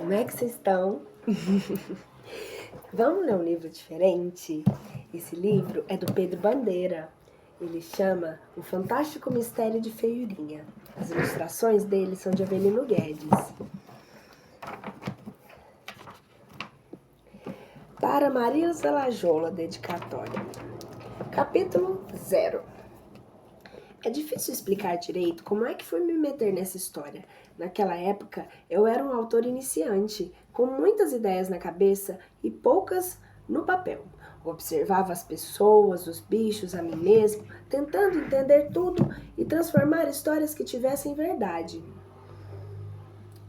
Como é que vocês estão? Vamos ler um livro diferente? Esse livro é do Pedro Bandeira. Ele chama O Fantástico Mistério de Feiurinha. As ilustrações dele são de Avelino Guedes. Para Marisa Lajola, dedicatória. Capítulo 0. É difícil explicar direito como é que fui me meter nessa história. Naquela época, eu era um autor iniciante, com muitas ideias na cabeça e poucas no papel. Observava as pessoas, os bichos, a mim mesmo, tentando entender tudo e transformar histórias que tivessem verdade,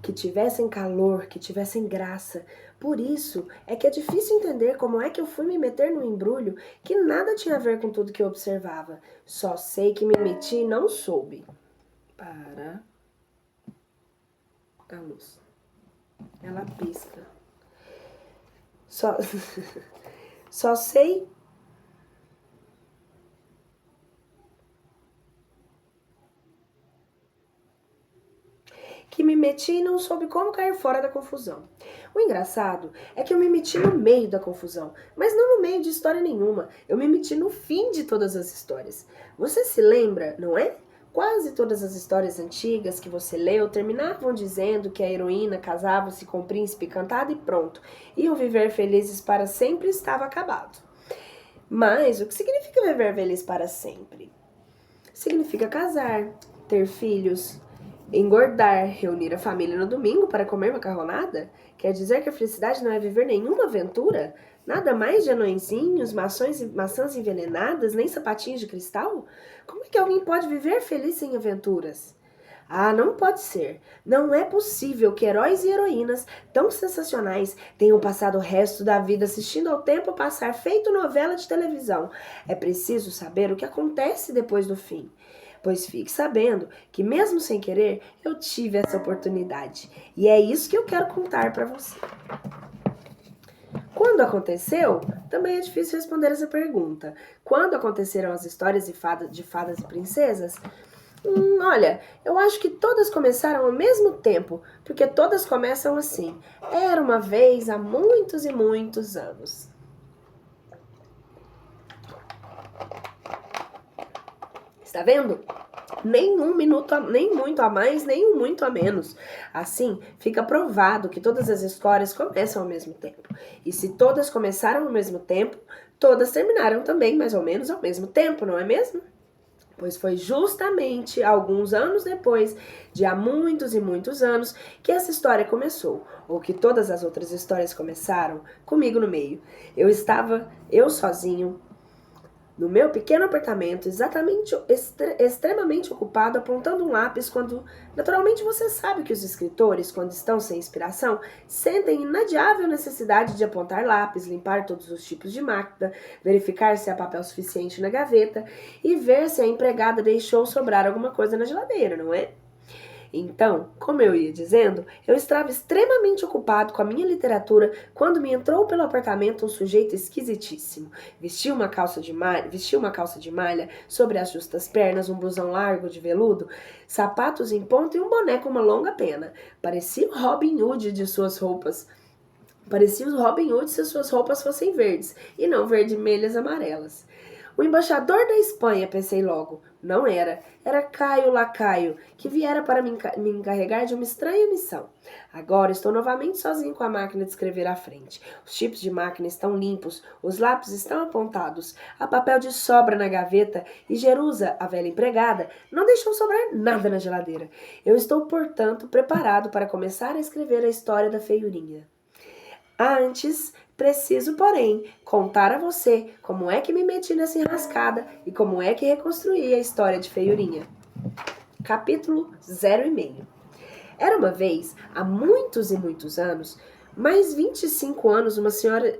que tivessem calor, que tivessem graça. Por isso é que é difícil entender como é que eu fui me meter num embrulho que nada tinha a ver com tudo que eu observava. Só sei que me meti e não soube. Para a luz. Ela pisca. Só sei que me meti e não soube como cair fora da confusão. O engraçado é que eu me meti no meio da confusão, mas não no meio de história nenhuma. Eu me meti no fim de todas as histórias. Você se lembra, não é? Quase todas as histórias antigas que você leu terminavam dizendo que a heroína casava-se com o príncipe encantado e pronto. Iam viver felizes para sempre, estava acabado. Mas o que significa viver feliz para sempre? Significa casar, ter filhos, engordar, reunir a família no domingo para comer macarronada? Quer dizer que a felicidade não é viver nenhuma aventura? Nada mais de anõezinhos, maçãs envenenadas, nem sapatinhos de cristal? Como é que alguém pode viver feliz sem aventuras? Ah, não pode ser. Não é possível que heróis e heroínas tão sensacionais tenham passado o resto da vida assistindo ao tempo passar feito novela de televisão. É preciso saber o que acontece depois do fim. Pois fique sabendo que, mesmo sem querer, eu tive essa oportunidade. E é isso que eu quero contar para você. Quando aconteceu? Também é difícil responder essa pergunta. Quando aconteceram as histórias de fadas e princesas? Olha, eu acho que todas começaram ao mesmo tempo, porque todas começam assim. Era uma vez há muitos e muitos anos. Está vendo? Nem muito a mais, nem muito a menos. Assim, fica provado que todas as histórias começam ao mesmo tempo. E se todas começaram ao mesmo tempo, todas terminaram também mais ou menos ao mesmo tempo, não é mesmo? Pois foi justamente alguns anos depois, de há muitos e muitos anos, que essa história começou, ou que todas as outras histórias começaram, comigo no meio. Eu sozinho, no meu pequeno apartamento, extremamente ocupado, apontando um lápis quando, naturalmente, você sabe que os escritores, quando estão sem inspiração, sentem inadiável necessidade de apontar lápis, limpar todos os tipos de máquina, verificar se há papel suficiente na gaveta e ver se a empregada deixou sobrar alguma coisa na geladeira, não é? Então, como eu ia dizendo, eu estava extremamente ocupado com a minha literatura quando me entrou pelo apartamento um sujeito esquisitíssimo. Vestia uma calça de malha sobre as justas pernas, um blusão largo de veludo, sapatos em ponta e um boné com uma longa pena. Parecia o Robin Hood de suas roupas. Parecia o Robin Hood se suas roupas fossem verdes, e não vermelhas amarelas. O embaixador da Espanha, pensei logo. Não era. Era Caio Lacaio, que viera para me encarregar de uma estranha missão. Agora estou novamente sozinho com a máquina de escrever à frente. Os tipos de máquina estão limpos, os lápis estão apontados, há papel de sobra na gaveta e Jerusa, a velha empregada, não deixou sobrar nada na geladeira. Eu estou, portanto, preparado para começar a escrever a história da feiurinha. Antes, preciso, porém, contar a você como é que me meti nessa enrascada e como é que reconstruí a história de feiurinha. Capítulo 0,5. Era uma vez, há muitos e muitos anos, mais 25 anos, uma senhora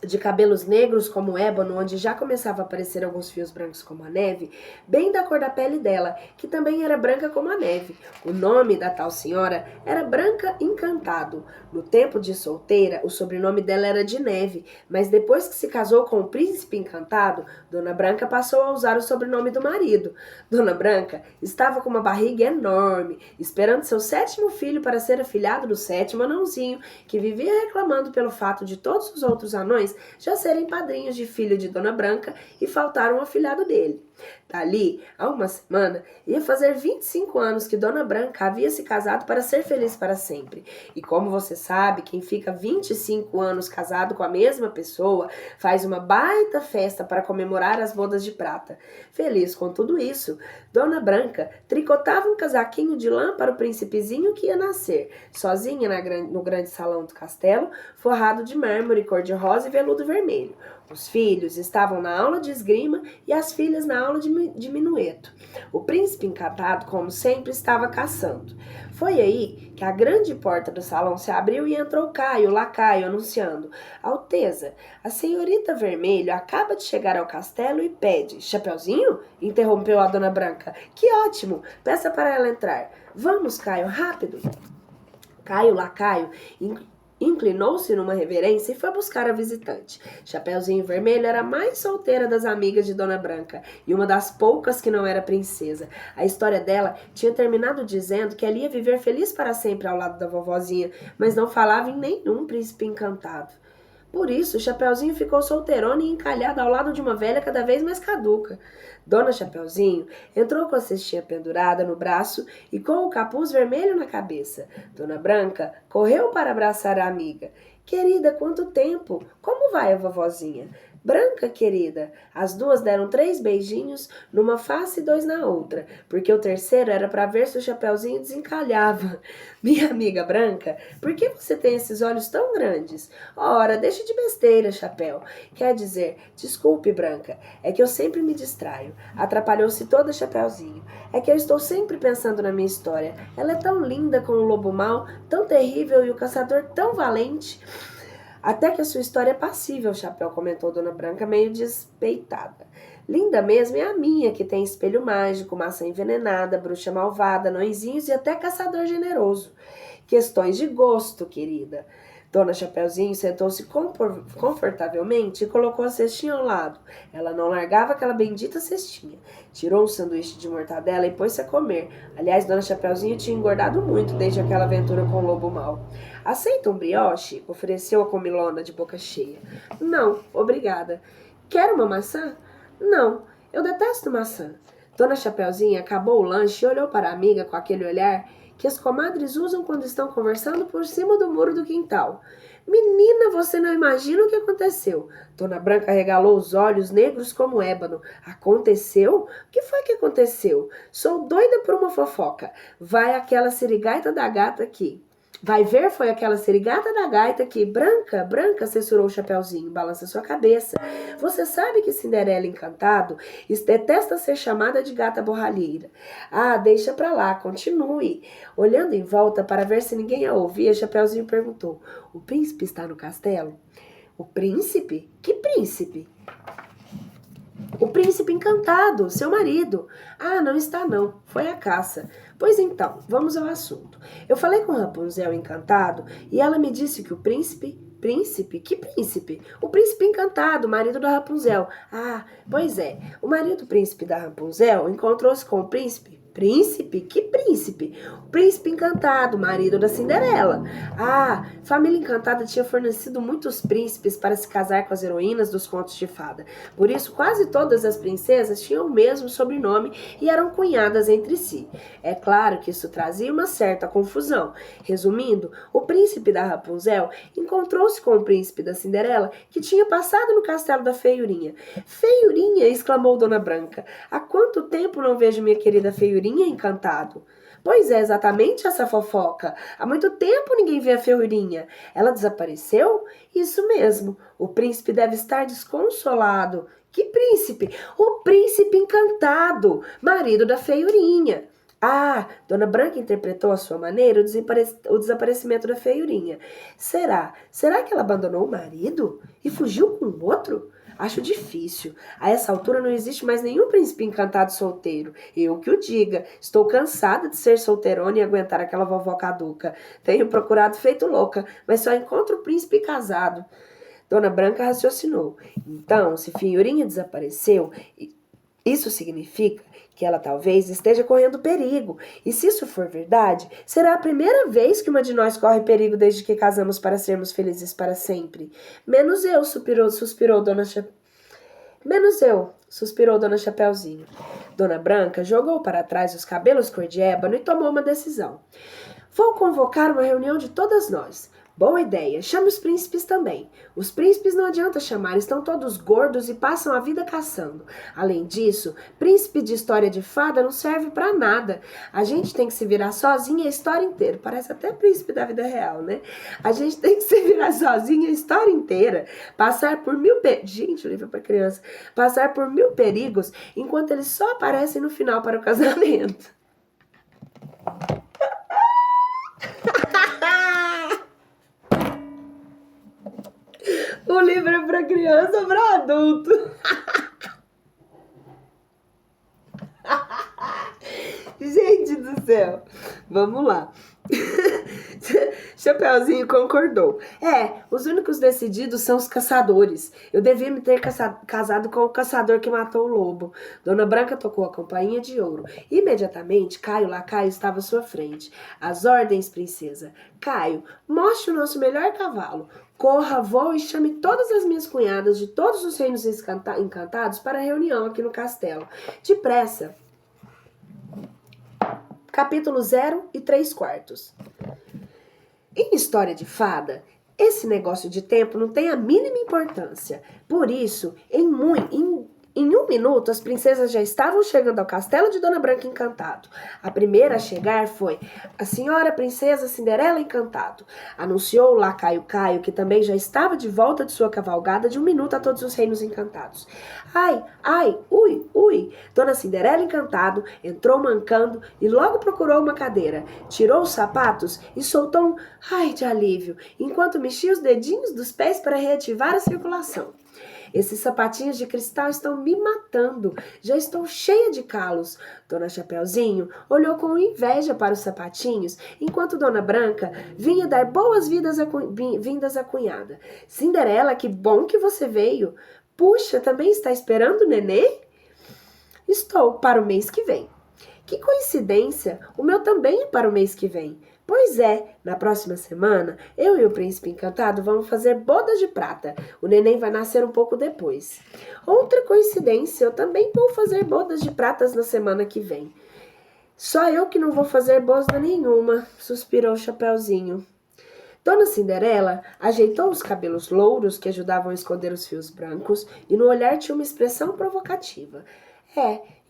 de cabelos negros como ébano, onde já começava a aparecer alguns fios brancos como a neve, bem da cor da pele dela, que também era branca como a neve. O nome da tal senhora era Branca Encantado. No tempo de solteira, o sobrenome dela era de Neve, mas depois que se casou com o príncipe encantado, Dona Branca passou a usar o sobrenome do marido. Dona Branca estava com uma barriga enorme, esperando seu 7º filho para ser afilhado do 7º anãozinho, que vivia reclamando pelo fato de todos os outros anões já serem padrinhos de filho de Dona Branca e faltar um afilhado dele. Dali, há uma semana, ia fazer 25 anos que Dona Branca havia se casado para ser feliz para sempre. E como você sabe, quem fica 25 anos casado com a mesma pessoa faz uma baita festa para comemorar as bodas de prata. Feliz com tudo isso, Dona Branca tricotava um casaquinho de lã para o príncipezinho que ia nascer, sozinha no grande salão do castelo, forrado de mármore cor-de-rosa e veludo vermelho. Os filhos estavam na aula de esgrima e as filhas na aula de minueto. O príncipe encantado, como sempre, estava caçando. Foi aí que a grande porta do salão se abriu e entrou Caio, o lacaio, anunciando: Alteza, a senhorita Vermelho acaba de chegar ao castelo e pede. Chapeuzinho? Interrompeu a Dona Branca. Que ótimo! Peça para ela entrar. Vamos, Caio, rápido! Caio, lacaio, inclinou-se numa reverência e foi buscar a visitante. Chapeuzinho Vermelho era a mais solteira das amigas de Dona Branca e uma das poucas que não era princesa. A história dela tinha terminado dizendo que ela ia viver feliz para sempre ao lado da vovozinha, mas não falava em nenhum príncipe encantado. Por isso, Chapeuzinho ficou solteirona e encalhada ao lado de uma velha cada vez mais caduca. Dona Chapeuzinho entrou com a cestinha pendurada no braço e com o capuz vermelho na cabeça. Dona Branca correu para abraçar a amiga. Querida, quanto tempo! Como vai a vovozinha? Branca, querida. As duas deram 3 beijinhos, numa face e 2 na outra, porque o terceiro era para ver se o Chapeuzinho desencalhava. Minha amiga Branca, por que você tem esses olhos tão grandes? Ora, deixe de besteira, Chapéu. Quer dizer, desculpe, Branca, é que eu sempre me distraio. Atrapalhou-se toda, Chapeuzinho. É que eu estou sempre pensando na minha história. Ela é tão linda com o lobo mau, tão terrível e o caçador tão valente. Até que a sua história é passível, Chapéu, comentou Dona Branca, meio despeitada. Linda mesmo é a minha, que tem espelho mágico, maçã envenenada, bruxa malvada, anõezinhos e até caçador generoso. Questões de gosto, querida. Dona Chapeuzinho sentou-se confortavelmente e colocou a cestinha ao lado. Ela não largava aquela bendita cestinha. Tirou um sanduíche de mortadela e pôs-se a comer. Aliás, Dona Chapeuzinho tinha engordado muito desde aquela aventura com o lobo mau. Aceita um brioche? Ofereceu a comilona de boca cheia. Não, obrigada. Quer uma maçã? Não, eu detesto maçã. Dona Chapeuzinho acabou o lanche e olhou para a amiga com aquele olhar que as comadres usam quando estão conversando por cima do muro do quintal. Menina, você não imagina o que aconteceu. Dona Branca regalou os olhos negros como ébano. Aconteceu? O que foi que aconteceu? Sou doida por uma fofoca. Vai aquela sirigaita da gata aqui. Vai ver, foi aquela serigata da gaita que... Branca, Branca, censurou o Chapeuzinho, balança sua cabeça. Você sabe que Cinderela Encantado detesta ser chamada de gata borralheira. Ah, deixa pra lá, continue. Olhando em volta para ver se ninguém a ouvia, Chapeuzinho perguntou: o príncipe está no castelo? O príncipe? Que príncipe? O príncipe encantado, seu marido. Ah, não está não, foi à caça. Pois então, vamos ao assunto. Eu falei com Rapunzel encantado e ela me disse que o príncipe... Príncipe? Que príncipe? O príncipe encantado, marido da Rapunzel. Ah, pois é, o marido do príncipe da Rapunzel encontrou-se com o príncipe. Príncipe? Que príncipe? O príncipe encantado, marido da Cinderela. Ah, família encantada tinha fornecido muitos príncipes para se casar com as heroínas dos contos de fada. Por isso, quase todas as princesas tinham o mesmo sobrenome e eram cunhadas entre si. É claro que isso trazia uma certa confusão. Resumindo, o príncipe da Rapunzel encontrou-se com o príncipe da Cinderela, que tinha passado no castelo da Feiurinha. Feiurinha! Exclamou Dona Branca. Há quanto tempo não vejo minha querida Feiurinha encantado? Pois é, exatamente essa fofoca. Há muito tempo ninguém vê a Feiurinha. Ela desapareceu? Isso mesmo. O príncipe deve estar desconsolado. Que príncipe? O príncipe encantado, marido da Feiurinha. Ah, Dona Branca interpretou à sua maneira o desaparecimento da feiurinha. Será que ela abandonou o marido e fugiu com o outro? Acho difícil. A essa altura não existe mais nenhum príncipe encantado solteiro. Eu que o diga. Estou cansada de ser solteirona e aguentar aquela vovó caduca. Tenho procurado feito louca, mas só encontro o príncipe casado. Dona Branca raciocinou. Então, se Feiurinha desapareceu, isso significa que ela talvez esteja correndo perigo. E se isso for verdade, será a primeira vez que uma de nós corre perigo desde que casamos para sermos felizes para sempre. Menos eu, suspirou Dona Chapeuzinho. Dona Branca jogou para trás os cabelos cor de ébano e tomou uma decisão. Vou convocar uma reunião de todas nós. Boa ideia, chame os príncipes também. Os príncipes não adianta chamar, estão todos gordos e passam a vida caçando. Além disso, príncipe de história de fada não serve pra nada. A gente tem que se virar sozinha a história inteira. Parece até príncipe da vida real, né? A gente tem que se virar sozinha a história inteira. Passar por Gente, o livro é pra criança. Passar por 1000 perigos, enquanto eles só aparecem no final para o casamento. O livro é para criança ou para adulto? Gente do céu. Vamos lá. Chapeuzinho concordou. Os únicos decididos são os caçadores. Eu devia me ter casado com o caçador que matou o lobo. Dona Branca tocou a campainha de ouro. Imediatamente, Caio Lacaio estava à sua frente. As ordens, princesa. Caio, mostre o nosso melhor cavalo. Corra, voe e chame todas as minhas cunhadas de todos os reinos encantados para a reunião aqui no castelo. Depressa. Capítulo 0 e 3/4. Em história de fada, esse negócio de tempo não tem a mínima importância. Por isso, em um minuto, as princesas já estavam chegando ao castelo de Dona Branca Encantado. A primeira a chegar foi a senhora princesa Cinderela Encantado. Anunciou o lacaio Caio, que também já estava de volta de sua cavalgada de 1 minuto a todos os reinos encantados. Ai, ai, ui, ui. Dona Cinderela Encantado entrou mancando e logo procurou uma cadeira. Tirou os sapatos e soltou um ai de alívio, enquanto mexia os dedinhos dos pés para reativar a circulação. Esses sapatinhos de cristal estão me matando. Já estou cheia de calos. Dona Chapeuzinho olhou com inveja para os sapatinhos, enquanto Dona Branca vinha dar boas-vindas à cunhada. Cinderela, que bom que você veio. Puxa, também está esperando o nenê? Estou, para o mês que vem. Que coincidência, o meu também é para o mês que vem. Pois é, na próxima semana, eu e o príncipe encantado vamos fazer bodas de prata. O neném vai nascer um pouco depois. Outra coincidência, eu também vou fazer bodas de pratas na semana que vem. Só eu que não vou fazer boda nenhuma, suspirou o Chapeuzinho. Dona Cinderela ajeitou os cabelos louros que ajudavam a esconder os fios brancos e no olhar tinha uma expressão provocativa.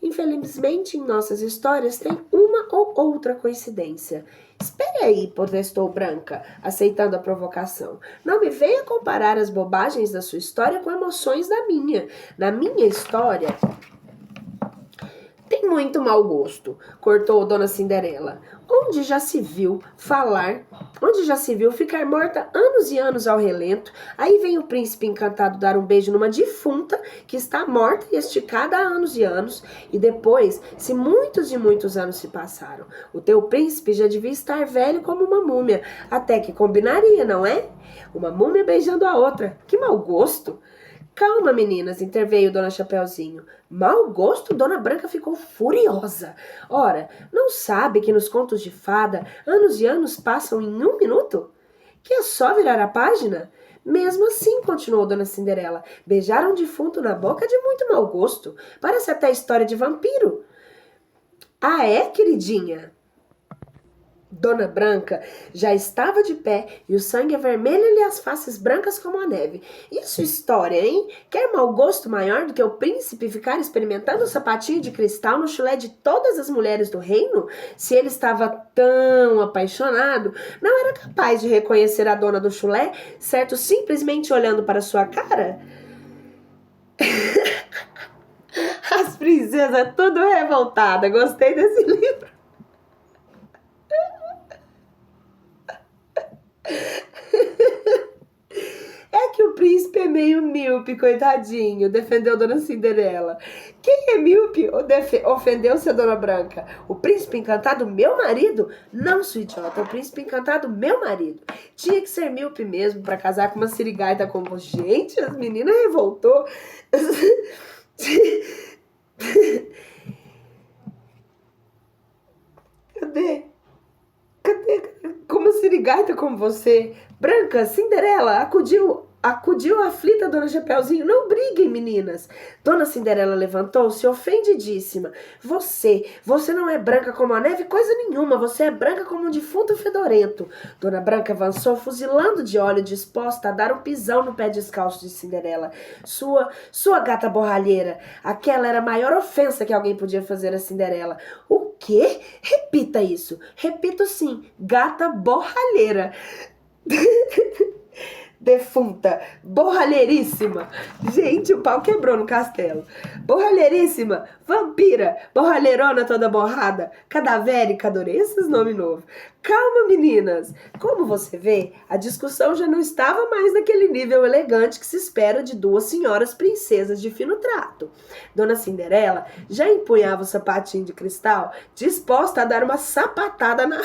Infelizmente em nossas histórias tem uma ou outra coincidência. Espere aí, protestou Branca, aceitando a provocação. Não me venha comparar as bobagens da sua história com emoções da minha. Na minha história tem muito mau gosto, cortou Dona Cinderela. Onde já se viu ficar morta anos e anos ao relento, aí vem o príncipe encantado dar um beijo numa defunta que está morta e esticada há anos e anos, e depois, se muitos e muitos anos se passaram, o teu príncipe já devia estar velho como uma múmia, até que combinaria, não é? Uma múmia beijando a outra, que mau gosto! Calma, meninas, interveio Dona Chapeuzinho. Mau gosto? Dona Branca ficou furiosa. Ora, não sabe que nos contos de fada, anos e anos passam em 1 minuto? Que é só virar a página? Mesmo assim, continuou Dona Cinderela, beijaram um defunto na boca de muito mau gosto. Parece até história de vampiro. Ah, é, queridinha? Dona Branca já estava de pé e o sangue avermelha-lhe as faces brancas como a neve. Isso história, hein? Quer mau gosto maior do que o príncipe ficar experimentando o sapatinho de cristal no chulé de todas as mulheres do reino? Se ele estava tão apaixonado, não era capaz de reconhecer a dona do chulé, certo, simplesmente olhando para sua cara? As princesas tudo revoltada. Gostei desse livro. meio míope, coitadinho, defendeu Dona Cinderela. Quem é míope? Ofendeu-se a Dona Branca. O príncipe encantado, meu marido? Não, sua idiota, o príncipe encantado, meu marido. Tinha que ser míope mesmo pra casar com uma sirigaita como você. Gente, as meninas revoltou. Cadê? Como sirigaita como você? Branca, Cinderela, acudiu a aflita Dona Chapeuzinho. Não briguem, meninas. Dona Cinderela levantou-se ofendidíssima. Você não é branca como a neve, coisa nenhuma. Você é branca como um defunto fedorento. Dona Branca avançou, fuzilando de óleo, disposta a dar um pisão no pé descalço de Cinderela. Sua gata borralheira. Aquela era a maior ofensa que alguém podia fazer a Cinderela. O quê? Repita isso. Repito sim. Gata borralheira. Defunta, borralheiríssima. Gente, o pau quebrou no castelo. Borralheiríssima, vampira, borralheirona toda borrada, cadavérica, adorei esses nomes novos. Calma, meninas. Como você vê, a discussão já não estava mais naquele nível elegante que se espera de duas senhoras princesas de fino trato. Dona Cinderela já empunhava o sapatinho de cristal, disposta a dar uma sapatada na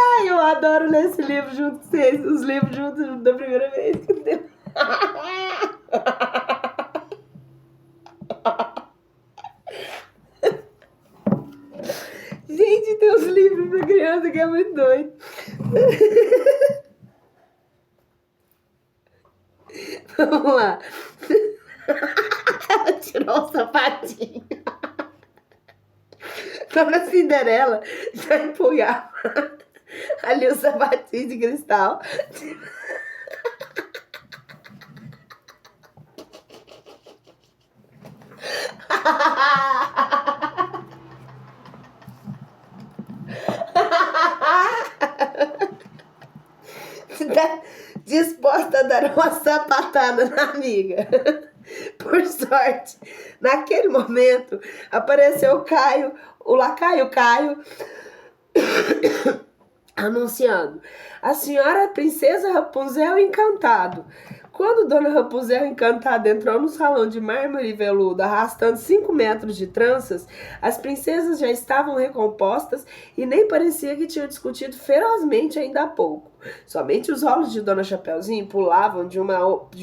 Ai, eu adoro ler esse livro junto com vocês. Os livros juntos da primeira vez que deu. Gente, tem uns livros pra criança que é muito doido. Vamos lá. Ela tirou o sapatinho. Dona Cinderela já empunhava ali o sapatinho de cristal. Disposta a dar uma sapatada na amiga. Por sorte, naquele momento, apareceu o lacaio Caio, anunciando: a senhora princesa Rapunzel encantado. Quando Dona Rapunzel encantada entrou no salão de mármore e veludo, arrastando 5 metros de tranças, as princesas já estavam recompostas e nem parecia que tinham discutido ferozmente ainda há pouco. Somente os olhos de Dona Chapeuzinho pulavam de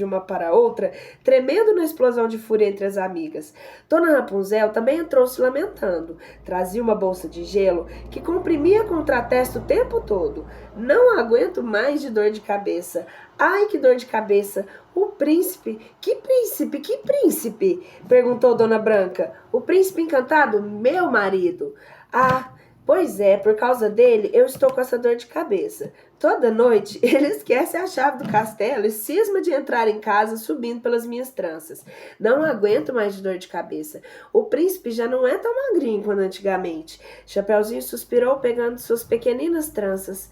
uma para outra, tremendo na explosão de fúria entre as amigas. Dona Rapunzel também entrou se lamentando. Trazia uma bolsa de gelo que comprimia contra a testa o tempo todo. Não aguento mais de dor de cabeça. Ai, que dor de cabeça. O príncipe? Que príncipe? Que príncipe? Perguntou Dona Branca. O príncipe encantado? Meu marido. Ah, pois é, por causa dele eu estou com essa dor de cabeça. Toda noite ele esquece a chave do castelo e cisma de entrar em casa subindo pelas minhas tranças. Não aguento mais de dor de cabeça. O príncipe já não é tão magrinho quanto antigamente. Chapeuzinho suspirou pegando suas pequeninas tranças.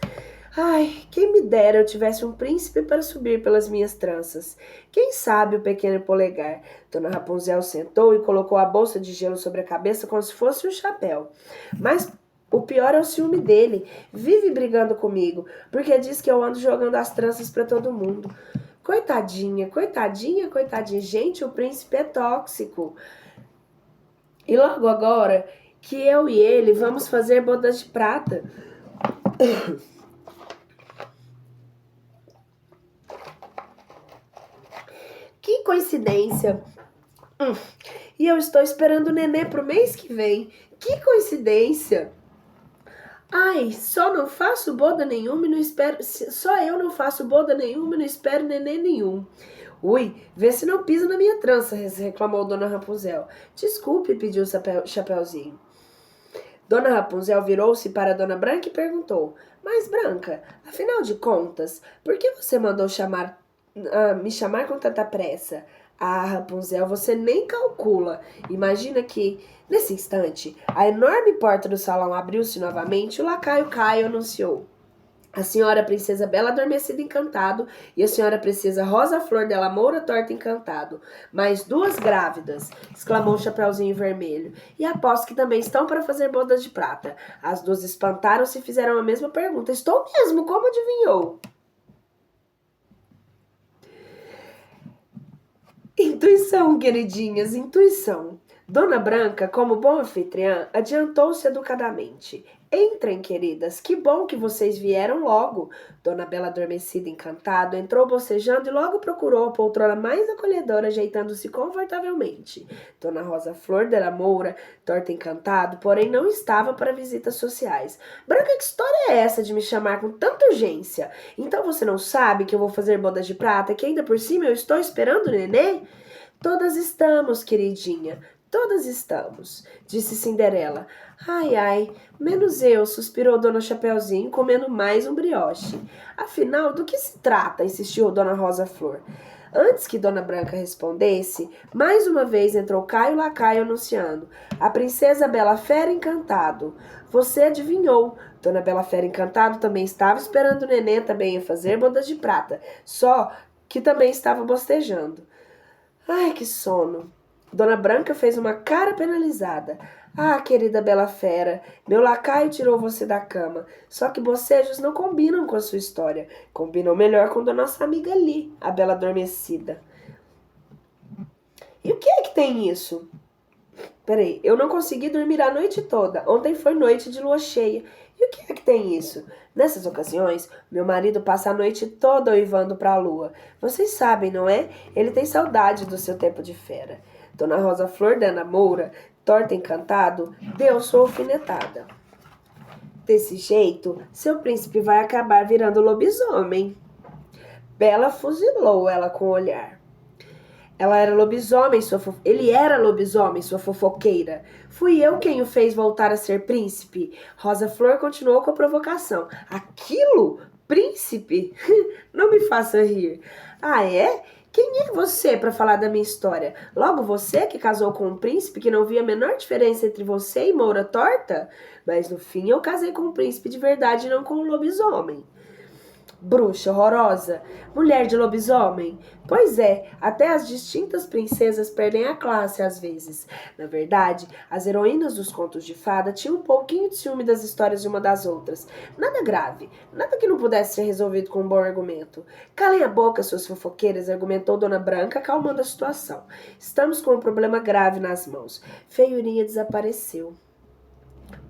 Ai, quem me dera eu tivesse um príncipe para subir pelas minhas tranças. Quem sabe o pequeno polegar? Dona Rapunzel sentou e colocou a bolsa de gelo sobre a cabeça como se fosse um chapéu. Mas o pior é o ciúme dele. Vive brigando comigo, porque diz que eu ando jogando as tranças para todo mundo. Coitadinha, coitadinha, coitadinha. Gente, o príncipe é tóxico. E logo agora que eu e ele vamos fazer bodas de prata. Que coincidência! E eu estou esperando o nenê pro mês que vem. Que coincidência! Ai, só não faço boda nenhuma e não espero. Só eu não faço boda nenhuma e não espero nenê nenhum. Ui, vê se não pisa na minha trança, reclamou Dona Rapunzel. Desculpe, pediu o Chapeuzinho. Dona Rapunzel virou-se para Dona Branca e perguntou: Mas, Branca, afinal de contas, por que você mandou me chamar com tanta pressa? Ah, Rapunzel, você nem calcula. Imagina que, nesse instante, a enorme porta do salão abriu-se novamente e o lacaio Caio anunciou: a senhora princesa Bela Adormecida Encantado e a senhora princesa Rosa Flor de la Moura Torta Encantado. Mais 2 grávidas, exclamou o Chapeuzinho Vermelho. E aposto que também estão para fazer bodas de prata. As 2 espantaram-se e fizeram a mesma pergunta. Estou mesmo, como adivinhou? Intuição, queridinhas, intuição. Dona Branca, como boa anfitriã, adiantou-se educadamente. Entrem, queridas, que bom que vocês vieram logo. Dona Bela Adormecida Encantado entrou bocejando e logo procurou a poltrona mais acolhedora, ajeitando-se confortavelmente. Dona Rosa Flor de la Moura, Torta Encantado, porém não estava para visitas sociais. Branca, que história é essa de me chamar com tanta urgência? Então você não sabe que eu vou fazer bodas de prata, que ainda por cima eu estou esperando o nenê? Todas estamos, queridinha. Todas estamos, disse Cinderela. Ai, ai, menos eu, suspirou Dona Chapeuzinho, comendo mais um brioche. Afinal, do que se trata? Insistiu Dona Rosa Flor. Antes que Dona Branca respondesse, mais uma vez entrou Caio Lacaio anunciando. A princesa Bela Fera Encantado. Você adivinhou. Dona Bela Fera Encantado também estava esperando o neném também a fazer bodas de prata, só que também estava bostejando. Ai, que sono. Dona Branca fez uma cara penalizada. Ah, querida Bela Fera, meu lacaio tirou você da cama. Só que bocejos não combinam com a sua história. Combinam melhor com a nossa amiga Li, a Bela Adormecida. E o que é que tem isso? Peraí, eu não consegui dormir a noite toda. Ontem foi noite de lua cheia. E o que é que tem isso? Nessas ocasiões, meu marido passa a noite toda uivando para a lua. Vocês sabem, não é? Ele tem saudade do seu tempo de fera. Dona Rosa Flor de la Moura, Torta Encantado, deu sua alfinetada. Desse jeito, seu príncipe vai acabar virando lobisomem. Bela fuzilou ela com o olhar. Ele era lobisomem, sua fofoqueira. Fui eu quem o fez voltar a ser príncipe. Rosa Flor continuou com a provocação. Aquilo? Príncipe? Não me faça rir. Ah, é? Quem é você para falar da minha história? Logo você que casou com um príncipe que não via a menor diferença entre você e Moura Torta? Mas no fim eu casei com um príncipe de verdade e não com um lobisomem. Bruxa horrorosa, mulher de lobisomem. Pois é, até as distintas princesas perdem a classe às vezes. Na verdade, as heroínas dos contos de fada tinham um pouquinho de ciúme das histórias de uma das outras. Nada grave, nada que não pudesse ser resolvido com um bom argumento. Calem a boca, suas fofoqueiras, argumentou Dona Branca, acalmando a situação. Estamos com um problema grave nas mãos. Feiurinha desapareceu.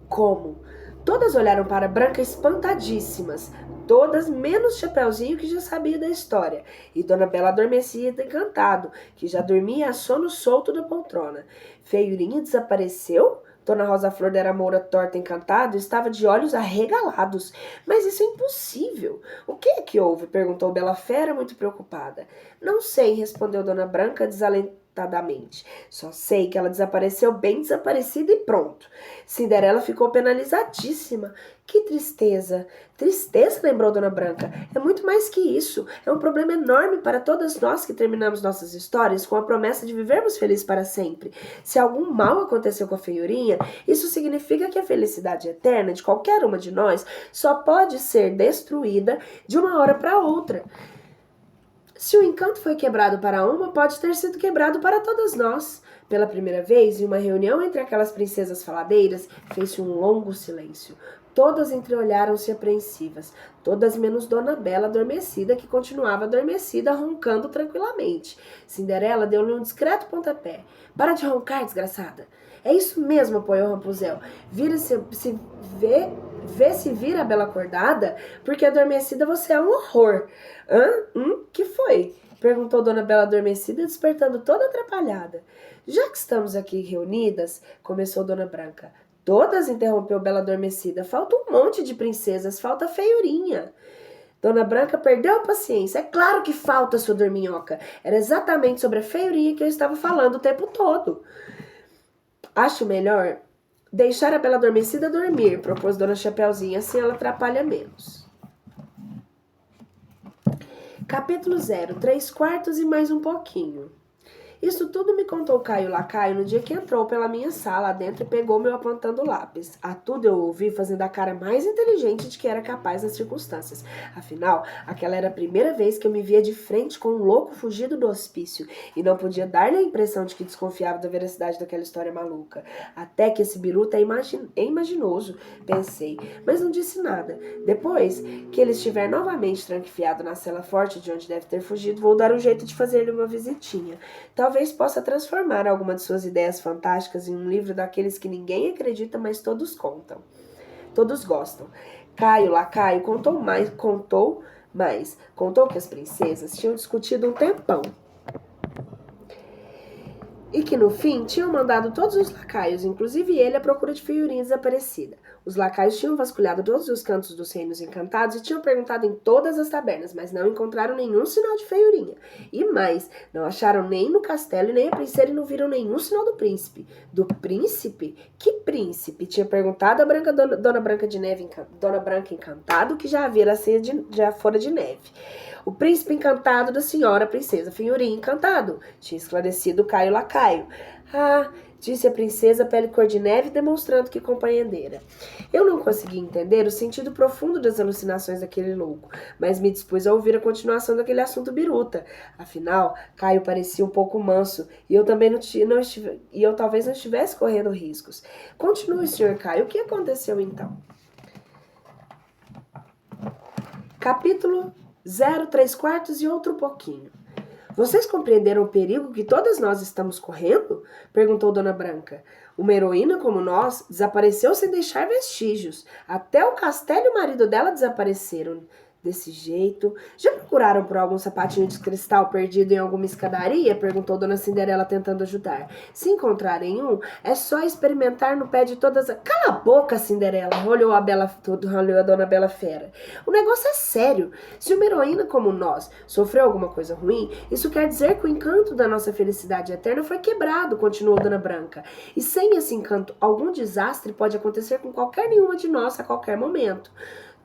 Como? Todas olharam para Branca espantadíssimas, todas menos Chapeuzinho, que já sabia da história, e Dona Bela Adormecida Encantado, que já dormia a sono solto da poltrona. Feiurinha desapareceu? Dona Rosa Flor de la Moura Torta Encantado estava de olhos arregalados. Mas isso é impossível. O que é que houve? Perguntou Bela Fera, muito preocupada. Não sei, respondeu Dona Branca desalentadamente. Só sei que ela desapareceu bem desaparecida e pronto. Cinderela ficou penalizadíssima. Que tristeza. Tristeza, lembrou Dona Branca. É muito mais que isso. É um problema enorme para todas nós que terminamos nossas histórias com a promessa de vivermos felizes para sempre. Se algum mal aconteceu com a feiurinha, isso significa que a felicidade eterna de qualquer uma de nós só pode ser destruída de uma hora para outra. Se o encanto foi quebrado para uma, pode ter sido quebrado para todas nós. Pela primeira vez, em uma reunião entre aquelas princesas faladeiras, fez-se um longo silêncio. Todas entreolharam-se apreensivas, todas menos Dona Bela Adormecida, que continuava adormecida, roncando tranquilamente. Cinderela deu-lhe um discreto pontapé. Para de roncar, desgraçada. É isso mesmo, apoiou Rapunzel. Vê se vira a Bela acordada, porque adormecida você é um horror. Que foi? Perguntou Dona Bela Adormecida, despertando toda atrapalhada. Já que estamos aqui reunidas, começou Dona Branca. Todas, interrompeu Bela Adormecida. Falta um monte de princesas, falta a feiurinha. Dona Branca perdeu a paciência. É claro que falta, sua dorminhoca. Era exatamente sobre a feiurinha que eu estava falando o tempo todo. Acho melhor deixar a Bela Adormecida dormir, propôs Dona Chapeuzinho, assim ela atrapalha menos. Capítulo 0, 3/4 e mais um pouquinho. Isso tudo me contou Caio Lacaio no dia que entrou pela minha sala adentro e pegou meu apontando lápis. A tudo eu ouvi fazendo a cara mais inteligente de que era capaz nas circunstâncias. Afinal, aquela era a primeira vez que eu me via de frente com um louco fugido do hospício e não podia dar-lhe a impressão de que desconfiava da veracidade daquela história maluca. Até que esse biruta é imaginoso, pensei, mas não disse nada. Depois que ele estiver novamente tranquifiado na cela forte de onde deve ter fugido, vou dar um jeito de fazer-lhe uma visitinha. Talvez possa transformar alguma de suas ideias fantásticas em um livro daqueles que ninguém acredita, mas todos contam. Todos gostam. Caio Lacaio contou que as princesas tinham discutido um tempão e que no fim tinham mandado todos os lacaios, inclusive ele, à procura de figurinha desaparecida. Os lacaios tinham vasculhado todos os cantos dos reinos encantados e tinham perguntado em todas as tabernas, mas não encontraram nenhum sinal de feiurinha. E mais, não acharam nem no castelo e nem a princesa e não viram nenhum sinal do príncipe. Do príncipe? Que príncipe? Tinha perguntado a Dona Branca de Neve, Dona Branca Encantado, que já havia já fora de neve. O príncipe encantado da senhora princesa Feiurinha Encantado, tinha esclarecido Caio Lacaio. Ah, disse a princesa pele cor de neve, demonstrando que compreendera. Eu não consegui entender o sentido profundo das alucinações daquele louco, mas me dispus a ouvir a continuação daquele assunto biruta. Afinal, Caio parecia um pouco manso, e eu talvez não estivesse correndo riscos. Continue, senhor Caio, o que aconteceu então? Capítulo 0, 3/4 e outro pouquinho. Vocês compreenderam o perigo que todas nós estamos correndo? Perguntou Dona Branca. Uma heroína como nós desapareceu sem deixar vestígios. Até o castelo e o marido dela desapareceram. Desse jeito. Já procuraram por algum sapatinho de cristal perdido em alguma escadaria? Perguntou Dona Cinderela tentando ajudar. Se encontrarem um, é só experimentar no pé de todas as... Cala a boca, Cinderela! Olhou a Dona Bela Fera. O negócio é sério. Se uma heroína como nós sofreu alguma coisa ruim, isso quer dizer que o encanto da nossa felicidade eterna foi quebrado, continuou Dona Branca. E sem esse encanto, algum desastre pode acontecer com qualquer nenhuma de nós a qualquer momento.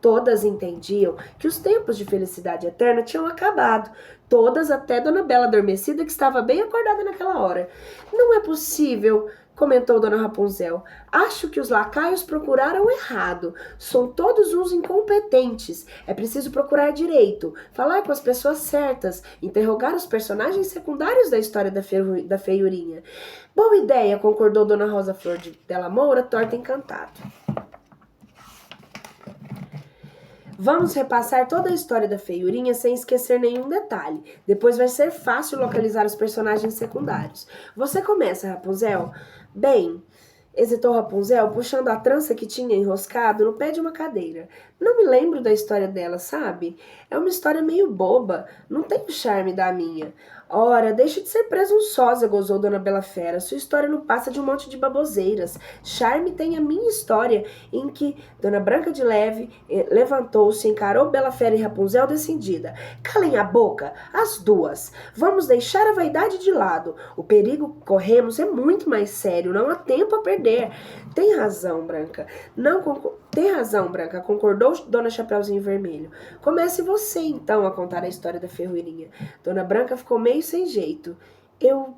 Todas entendiam que os tempos de felicidade eterna tinham acabado. Todas, até Dona Bela Adormecida, que estava bem acordada naquela hora. Não é possível, comentou Dona Rapunzel. Acho que os lacaios procuraram errado. São todos uns incompetentes. É preciso procurar direito, falar com as pessoas certas, interrogar os personagens secundários da história da feiurinha. Boa ideia, concordou Dona Rosa Flor de Della Moura, torta encantado. Vamos repassar toda a história da feiurinha sem esquecer nenhum detalhe. Depois vai ser fácil localizar os personagens secundários. Você começa, Rapunzel? Bem, hesitou Rapunzel, puxando a trança que tinha enroscado no pé de uma cadeira. Não me lembro da história dela, sabe? É uma história meio boba, não tem o charme da minha. Ora, deixe de ser presunçosa, gozou Dona Bela Fera. Sua história não passa de um monte de baboseiras. Charme tem a minha história, em que Dona Branca de Neve levantou-se, encarou Bela Fera e Rapunzel decidida. Calem a boca, as duas. Vamos deixar a vaidade de lado. O perigo que corremos é muito mais sério, não há tempo a perder. Tem razão, Branca. Tem razão, Branca, concordou Dona Chapeuzinho Vermelho. Comece você, então, a contar a história da ferroeirinha. Dona Branca ficou meio sem jeito. Eu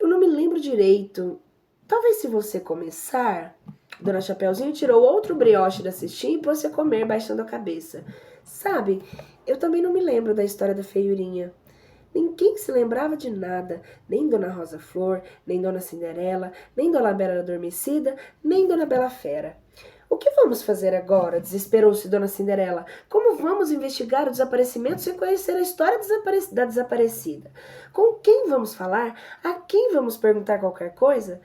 não me lembro direito. Talvez se você começar... Dona Chapeuzinho tirou outro brioche da cestinha e pôs-se a comer, baixando a cabeça. Sabe, eu também não me lembro da história da feiurinha. Ninguém se lembrava de nada, nem Dona Rosa Flor, nem Dona Cinderela, nem Dona Bela Adormecida, nem Dona Bela Fera. O que vamos fazer agora? Desesperou-se Dona Cinderela. Como vamos investigar o desaparecimento sem conhecer a história da desaparecida? Com quem vamos falar? A quem vamos perguntar qualquer coisa?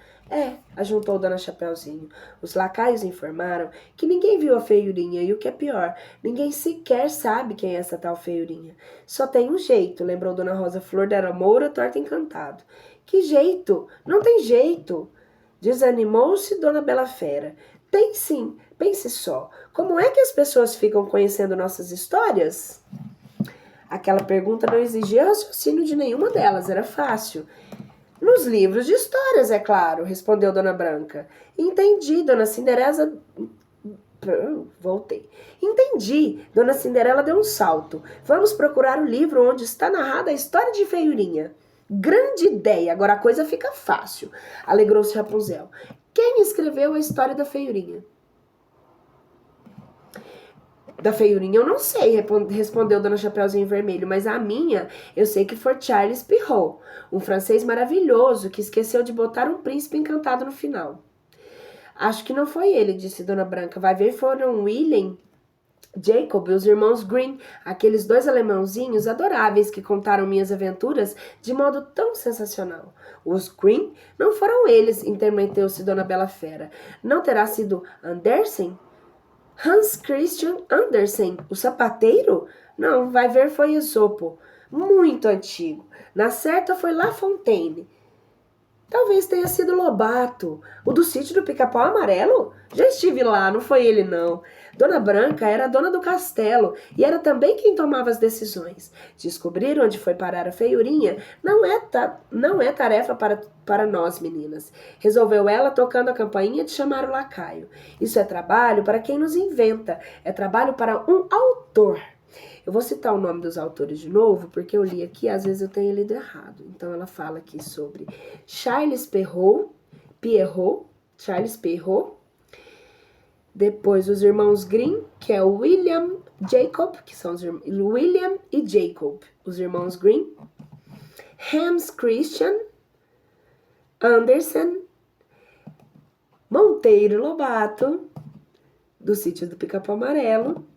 Ajuntou Dona Chapeuzinho. Os lacaios informaram que ninguém viu a feiurinha e o que é pior, ninguém sequer sabe quem é essa tal feiurinha. Só tem um jeito, lembrou Dona Rosa Flor Della Moura, torta encantado. Que jeito? Não tem jeito. Desanimou-se Dona Bela Fera. Tem sim, pense só. Como é que as pessoas ficam conhecendo nossas histórias? Aquela pergunta não exigia raciocínio de nenhuma delas, era fácil. Nos livros de histórias, é claro, respondeu Dona Branca. Entendi, Dona Cinderela... Voltei. Entendi. Dona Cinderela deu um salto. Vamos procurar o livro onde está narrada a história de feiurinha. Grande ideia, agora a coisa fica fácil, alegrou-se Rapunzel. Quem escreveu a história da feiurinha? Da feiurinha eu não sei, respondeu Dona Chapeuzinho Vermelho, mas a minha eu sei que foi Charles Perrault, um francês maravilhoso que esqueceu de botar um príncipe encantado no final. Acho que não foi ele, disse Dona Branca. Vai ver, foram William, Jacob e os irmãos Grimm, aqueles 2 alemãozinhos adoráveis que contaram minhas aventuras de modo tão sensacional. Os Grimm não foram eles, intermeteu-se Dona Bela Fera. Não terá sido Andersen? Hans Christian Andersen, o sapateiro? Não, vai ver, foi Esopo. Muito antigo. Na certa foi La Fontaine. Talvez tenha sido Lobato, o do sítio do Pica-Pau Amarelo. Já estive lá, não foi ele não. Dona Branca era a dona do castelo e era também quem tomava as decisões. Descobrir onde foi parar a feiurinha não é tarefa para nós, meninas. Resolveu ela tocando a campainha de chamar o lacaio. Isso é trabalho para quem nos inventa, é trabalho para um autor. Eu vou citar o nome dos autores de novo, porque eu li aqui, às vezes eu tenho lido errado. Então ela fala aqui sobre Charles Perrault, Charles Perrault. Depois os irmãos Grimm, que é o William Jacob, que são os William e Jacob, os irmãos Grimm. Hans Christian Andersen, Monteiro Lobato, do sítio do Pica-Pau Amarelo.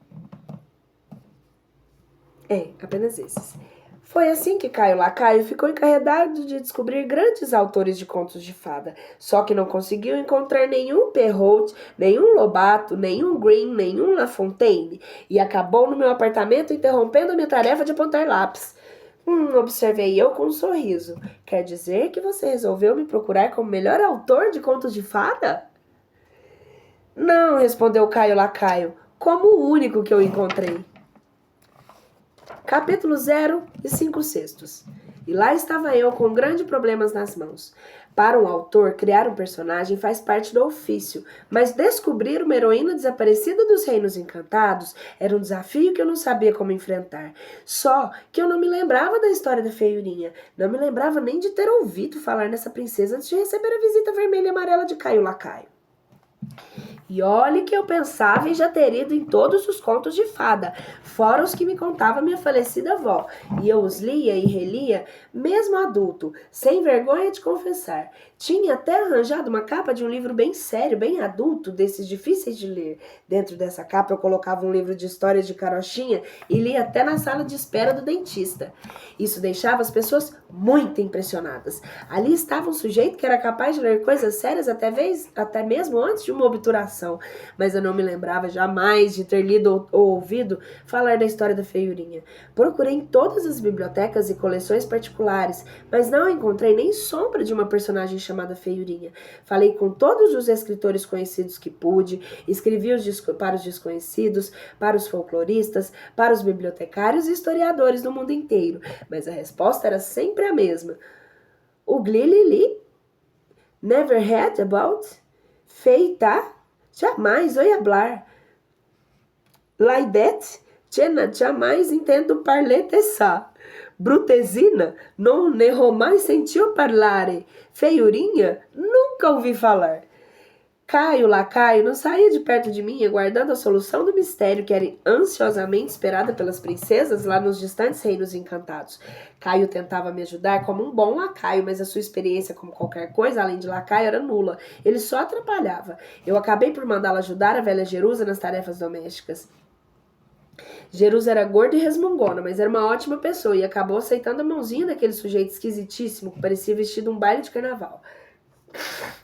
Apenas esses. Foi assim que Caio Lacaio ficou encarregado de descobrir grandes autores de contos de fada, só que não conseguiu encontrar nenhum Perrault, nenhum Lobato, nenhum Grimm, nenhum La Fontaine, e acabou no meu apartamento interrompendo a minha tarefa de apontar lápis. Observei eu com um sorriso. Quer dizer que você resolveu me procurar como melhor autor de contos de fada? Não, respondeu Caio Lacaio, como o único que eu encontrei. Capítulo 0 e 5/6. E lá estava eu com grandes problemas nas mãos. Para um autor, criar um personagem faz parte do ofício, mas descobrir uma heroína desaparecida dos Reinos Encantados era um desafio que eu não sabia como enfrentar. Só que eu não me lembrava da história da feiurinha, não me lembrava nem de ter ouvido falar nessa princesa antes de receber a visita vermelha e amarela de Caio Lacaio. E olhe que eu pensava em já ter ido em todos os contos de fada, fora os que me contava minha falecida avó, e eu os lia e relia, mesmo adulto, sem vergonha de confessar. Tinha até arranjado uma capa de um livro bem sério, bem adulto, desses difíceis de ler. Dentro dessa capa eu colocava um livro de histórias de carochinha e lia até na sala de espera do dentista. Isso deixava as pessoas muito impressionadas. Ali estava um sujeito que era capaz de ler coisas sérias até mesmo antes de uma obturação, mas eu não me lembrava jamais de ter lido ou ouvido falar da história da feiurinha. Procurei em todas as bibliotecas e coleções particulares, mas não encontrei nem sombra de uma personagem chamada feiurinha. Falei com todos os escritores conhecidos que pude, escrevi para os desconhecidos, para os folcloristas, para os bibliotecários e historiadores do mundo inteiro, mas a resposta era sempre a mesma. O glilili? Never heard about? Feita? Jamais ouí hablar. Like that? Jamais entendo parler de ça. Brutesina? Non ne ho mai sentito parlare. Feiurinha? Nunca ouvi falar. Caio Lacaio não saía de perto de mim aguardando a solução do mistério que era ansiosamente esperada pelas princesas lá nos distantes reinos encantados. Caio tentava me ajudar como um bom lacaio, mas a sua experiência como qualquer coisa, além de lacaio, era nula. Ele só atrapalhava. Eu acabei por mandá-lo ajudar a velha Jerusa nas tarefas domésticas. Jerusa era gorda e resmungona, mas era uma ótima pessoa e acabou aceitando a mãozinha daquele sujeito esquisitíssimo que parecia vestido um baile de carnaval.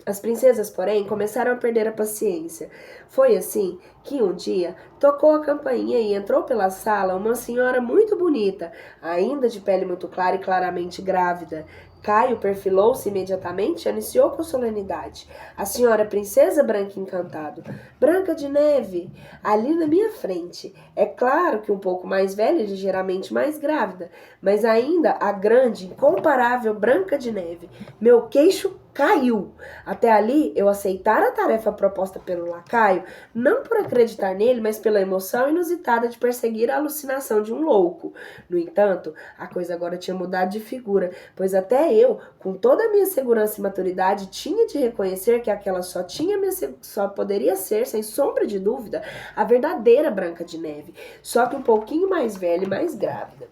As princesas, porém, começaram a perder a paciência. Foi assim que um dia tocou a campainha e entrou pela sala uma senhora muito bonita, ainda de pele muito clara e claramente grávida. Caio perfilou-se imediatamente e anunciou com solenidade. A senhora princesa Branca Encantado, Branca de Neve, ali na minha frente. É claro que um pouco mais velha e ligeiramente mais grávida, mas ainda a grande, incomparável Branca de Neve. Meu queixo caiu. Até ali, eu aceitara a tarefa proposta pelo lacaio, não por acreditar nele, mas pela emoção inusitada de perseguir a alucinação de um louco. No entanto, a coisa agora tinha mudado de figura, pois até eu, com toda a minha segurança e maturidade, tinha de reconhecer que aquela só poderia ser, sem sombra de dúvida, a verdadeira Branca de Neve, só que um pouquinho mais velha e mais grávida.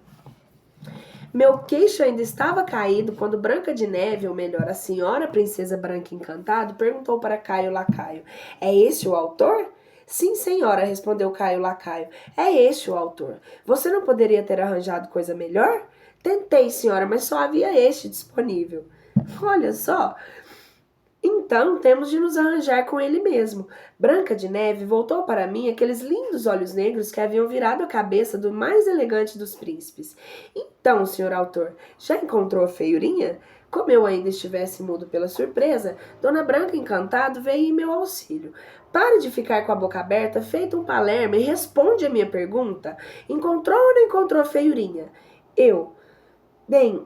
Meu queixo ainda estava caído quando Branca de Neve, ou melhor, a senhora princesa Branca Encantado, perguntou para Caio Lacaio: "É este o autor?" "Sim, senhora", respondeu Caio Lacaio. "É este o autor. Você não poderia ter arranjado coisa melhor?" "Tentei, senhora, mas só havia este disponível." "Olha só, então temos de nos arranjar com ele mesmo." Branca de Neve voltou para mim aqueles lindos olhos negros que haviam virado a cabeça do mais elegante dos príncipes. "Então, senhor autor, já encontrou a feiurinha?" Como eu ainda estivesse mudo pela surpresa, Dona Branca Encantado veio em meu auxílio. "Pare de ficar com a boca aberta, feito um palermo, e responde a minha pergunta. Encontrou ou não encontrou a feiurinha?" Eu, bem,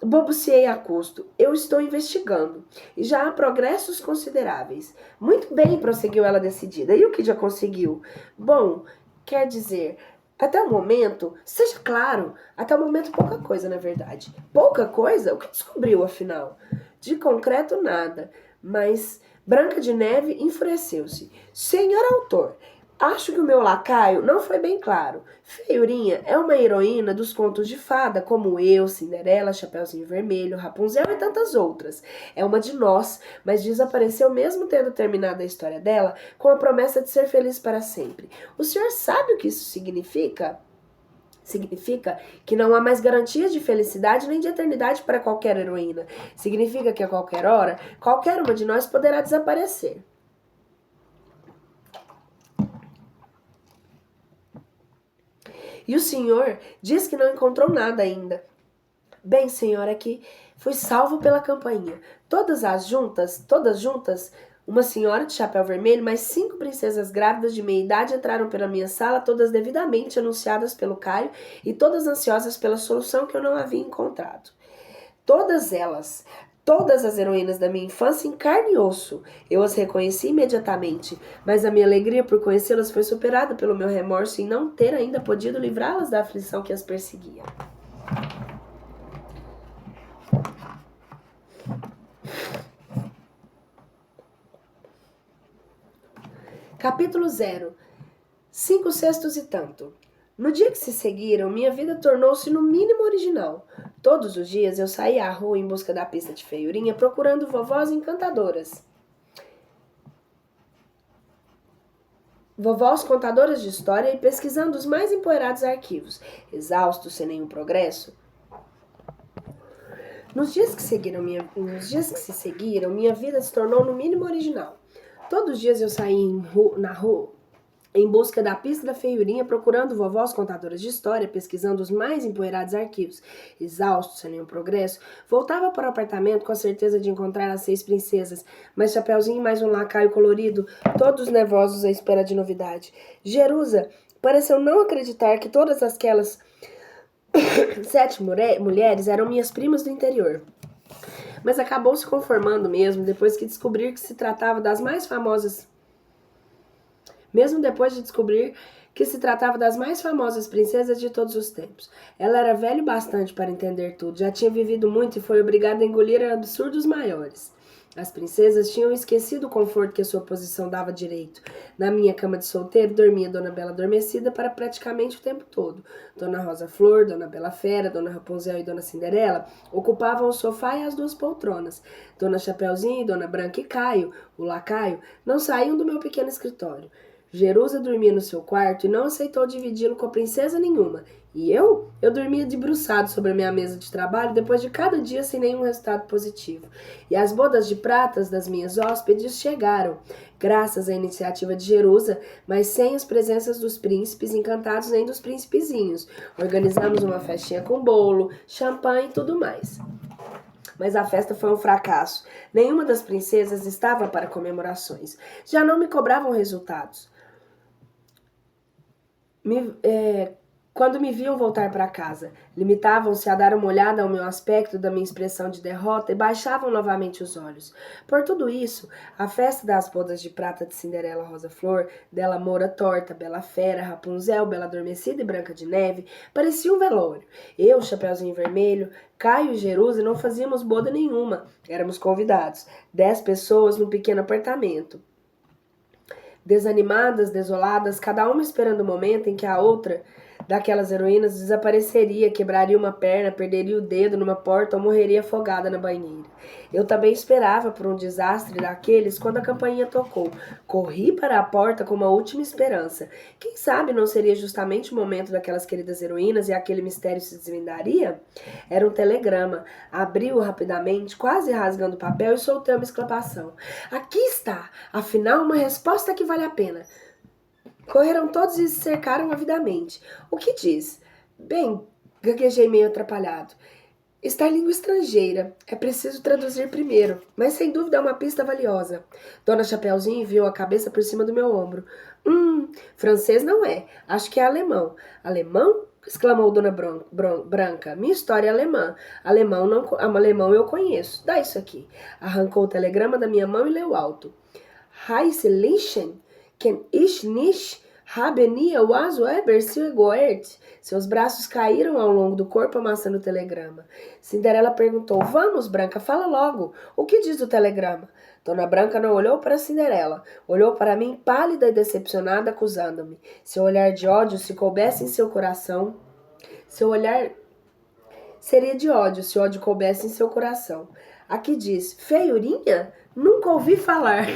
balbuciei a custo. "Eu estou investigando. E já há progressos consideráveis." "Muito bem", prosseguiu ela decidida. "E o que já conseguiu?" "Bom, quer dizer, até o momento, seja claro, até o momento pouca coisa, na verdade." "Pouca coisa? O que descobriu, afinal?" "De concreto, nada. Mas..." Branca de Neve enfureceu-se. "Senhor autor, acho que o meu lacaio não foi bem claro. Feiurinha é uma heroína dos contos de fada, como eu, Cinderela, Chapeuzinho Vermelho, Rapunzel e tantas outras. É uma de nós, mas desapareceu mesmo tendo terminado a história dela com a promessa de ser feliz para sempre. O senhor sabe o que isso significa?" "Significa que não há mais garantias de felicidade nem de eternidade para qualquer heroína. Significa que a qualquer hora, qualquer uma de nós poderá desaparecer." "E o senhor diz que não encontrou nada ainda." "Bem, senhor, é que fui salvo pela campainha. Todas juntas, uma senhora de chapéu vermelho, mais 5 princesas grávidas de meia idade entraram pela minha sala, todas devidamente anunciadas pelo Caio e todas ansiosas pela solução que eu não havia encontrado. Todas as heroínas da minha infância em carne e osso. Eu as reconheci imediatamente, mas a minha alegria por conhecê-las foi superada pelo meu remorso em não ter ainda podido livrá-las da aflição que as perseguia." Capítulo 0. 5 sextos e tanto. No dia que se seguiram, minha vida tornou-se no mínimo original. Todos os dias eu saía à rua em busca da pista de feiurinha, procurando vovós encantadoras. Vovós contadoras de história e pesquisando os mais empoeirados arquivos. Exausto, sem nenhum progresso, nos dias que se seguiram, minha vida se tornou no mínimo original. Todos os dias eu saía na rua em busca da pista da feiurinha, procurando vovós contadoras de história, pesquisando os mais empoeirados arquivos. Exausto, sem nenhum progresso, voltava para o apartamento com a certeza de encontrar as 6 princesas, mas Chapeuzinho e mais um lacaio colorido, todos nervosos à espera de novidade. Jerusa pareceu não acreditar que todas aquelas 7 mulheres eram minhas primas do interior. Mas acabou se conformando mesmo, depois de descobrir que se tratava das mais famosas princesas de todos os tempos. Ela era velha bastante para entender tudo, já tinha vivido muito e foi obrigada a engolir absurdos maiores. As princesas tinham esquecido o conforto que a sua posição dava direito. Na minha cama de solteiro dormia Dona Bela Adormecida para praticamente o tempo todo. Dona Rosa Flor, Dona Bela Fera, Dona Rapunzel e Dona Cinderela ocupavam o sofá e as 2 poltronas. Dona Chapeuzinho e Dona Branca e Caio, o lacaio, não saíam do meu pequeno escritório. Jerusa dormia no seu quarto e não aceitou dividi-lo com a princesa nenhuma. E eu dormia debruçado sobre a minha mesa de trabalho depois de cada dia sem nenhum resultado positivo. E as bodas de pratas das minhas hóspedes chegaram, graças à iniciativa de Jerusa, mas sem as presenças dos príncipes encantados nem dos príncipezinhos. Organizamos uma festinha com bolo, champanhe e tudo mais. Mas a festa foi um fracasso. Nenhuma das princesas estava para comemorações. Já não me cobravam resultados. quando me viam voltar para casa. Limitavam-se a dar uma olhada ao meu aspecto, da minha expressão de derrota e baixavam novamente os olhos. Por tudo isso, a festa das bodas de prata de Cinderela Rosa Flor, Della Moura Torta, Bela Fera, Rapunzel, Bela Adormecida e Branca de Neve parecia um velório. Eu, Chapeuzinho Vermelho, Caio e Jerusa não fazíamos boda nenhuma. Éramos convidados. 10 pessoas num pequeno apartamento. Desanimadas, desoladas, cada uma esperando o momento em que a outra daquelas heroínas desapareceria, quebraria uma perna, perderia o dedo numa porta ou morreria afogada na banheira. Eu também esperava por um desastre daqueles quando a campainha tocou. Corri para a porta com uma última esperança. Quem sabe não seria justamente o momento daquelas queridas heroínas e aquele mistério se desvendaria? Era um telegrama. Abri-o rapidamente, quase rasgando o papel, e soltei uma exclamação. Aqui está! Afinal, uma resposta que vale a pena. Correram todos e se cercaram avidamente. O que diz? Bem, gaguejei meio atrapalhado. Está em língua estrangeira. É preciso traduzir primeiro, mas sem dúvida é uma pista valiosa. Dona Chapeuzinho enviou a cabeça por cima do meu ombro. Francês não é. Acho que é alemão. Alemão? Exclamou Dona Branca. Minha história é alemã. Alemão eu conheço. Dá isso aqui. Arrancou o telegrama da minha mão e leu alto. Heißlichen? Ken ich nicht habe nie was über sie gehört? Seus braços caíram ao longo do corpo, amassando o telegrama. Cinderela perguntou: Vamos, Branca, fala logo. O que diz o telegrama? Dona Branca não olhou para Cinderela. Olhou para mim, pálida e decepcionada, acusando-me. Seu olhar de ódio, se coubesse em seu coração... Seu olhar seria de ódio, se o ódio coubesse em seu coração. Aqui diz: Feiurinha? Nunca ouvi falar.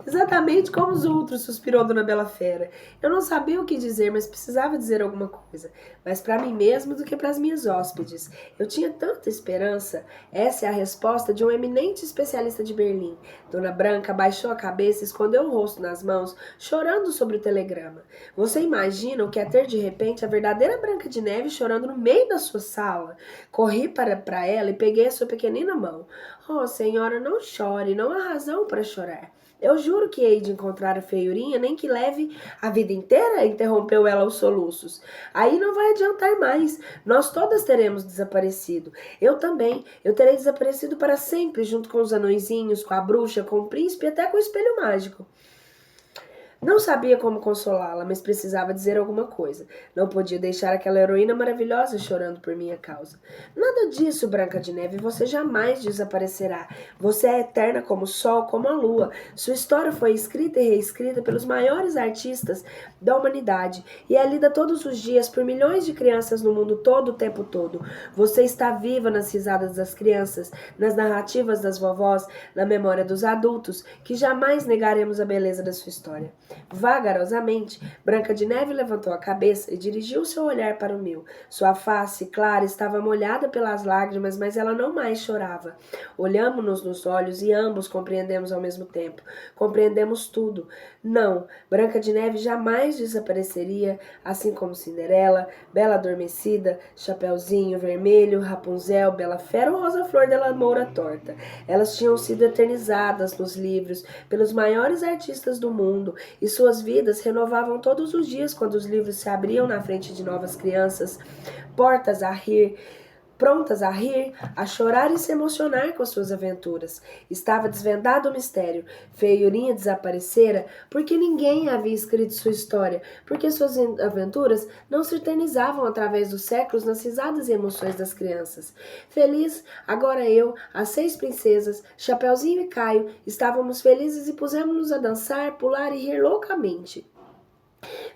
Exatamente como os outros, suspirou Dona Bela Fera. Eu não sabia o que dizer, mas precisava dizer alguma coisa. Mais para mim mesmo do que para as minhas hóspedes. Eu tinha tanta esperança. Essa é a resposta de um eminente especialista de Berlim. Dona Branca baixou a cabeça e escondeu o rosto nas mãos, chorando sobre o telegrama. Você imagina o que é ter de repente a verdadeira Branca de Neve chorando no meio da sua sala? Corri para ela e peguei a sua pequenina mão. Oh, senhora, não chore, não há razão para chorar. Eu juro que hei de encontrar a feiurinha, nem que leve a vida inteira, interrompeu ela aos soluços. Aí não vai adiantar mais. Nós todas teremos desaparecido. Eu também. Eu terei desaparecido para sempre, junto com os anõezinhos, com a bruxa, com o príncipe e até com o espelho mágico. Não sabia como consolá-la, mas precisava dizer alguma coisa. Não podia deixar aquela heroína maravilhosa chorando por minha causa. Nada disso, Branca de Neve, você jamais desaparecerá. Você é eterna como o sol, como a lua. Sua história foi escrita e reescrita pelos maiores artistas da humanidade e é lida todos os dias por milhões de crianças no mundo todo o tempo todo. Você está viva nas risadas das crianças, nas narrativas das vovós, na memória dos adultos, que jamais negaremos a beleza da sua história. Vagarosamente, Branca de Neve levantou a cabeça e dirigiu seu olhar para o meu. Sua face clara estava molhada pelas lágrimas, mas ela não mais chorava. Olhamo-nos nos olhos e ambos compreendemos ao mesmo tempo. Compreendemos tudo. Não, Branca de Neve jamais desapareceria, assim como Cinderela, Bela Adormecida, Chapeuzinho Vermelho, Rapunzel, Bela Fera ou Rosa Flor Della Moura Torta. Elas tinham sido eternizadas nos livros pelos maiores artistas do mundo e suas vidas renovavam todos os dias quando os livros se abriam na frente de novas crianças, prontas a rir, a chorar e se emocionar com as suas aventuras. Estava desvendado o mistério. Feiurinha desaparecera porque ninguém havia escrito sua história, porque suas aventuras não se eternizavam através dos séculos nas risadas e emoções das crianças. Feliz, agora eu, as 6 princesas, Chapeuzinho e Caio, estávamos felizes e pusemos-nos a dançar, pular e rir loucamente.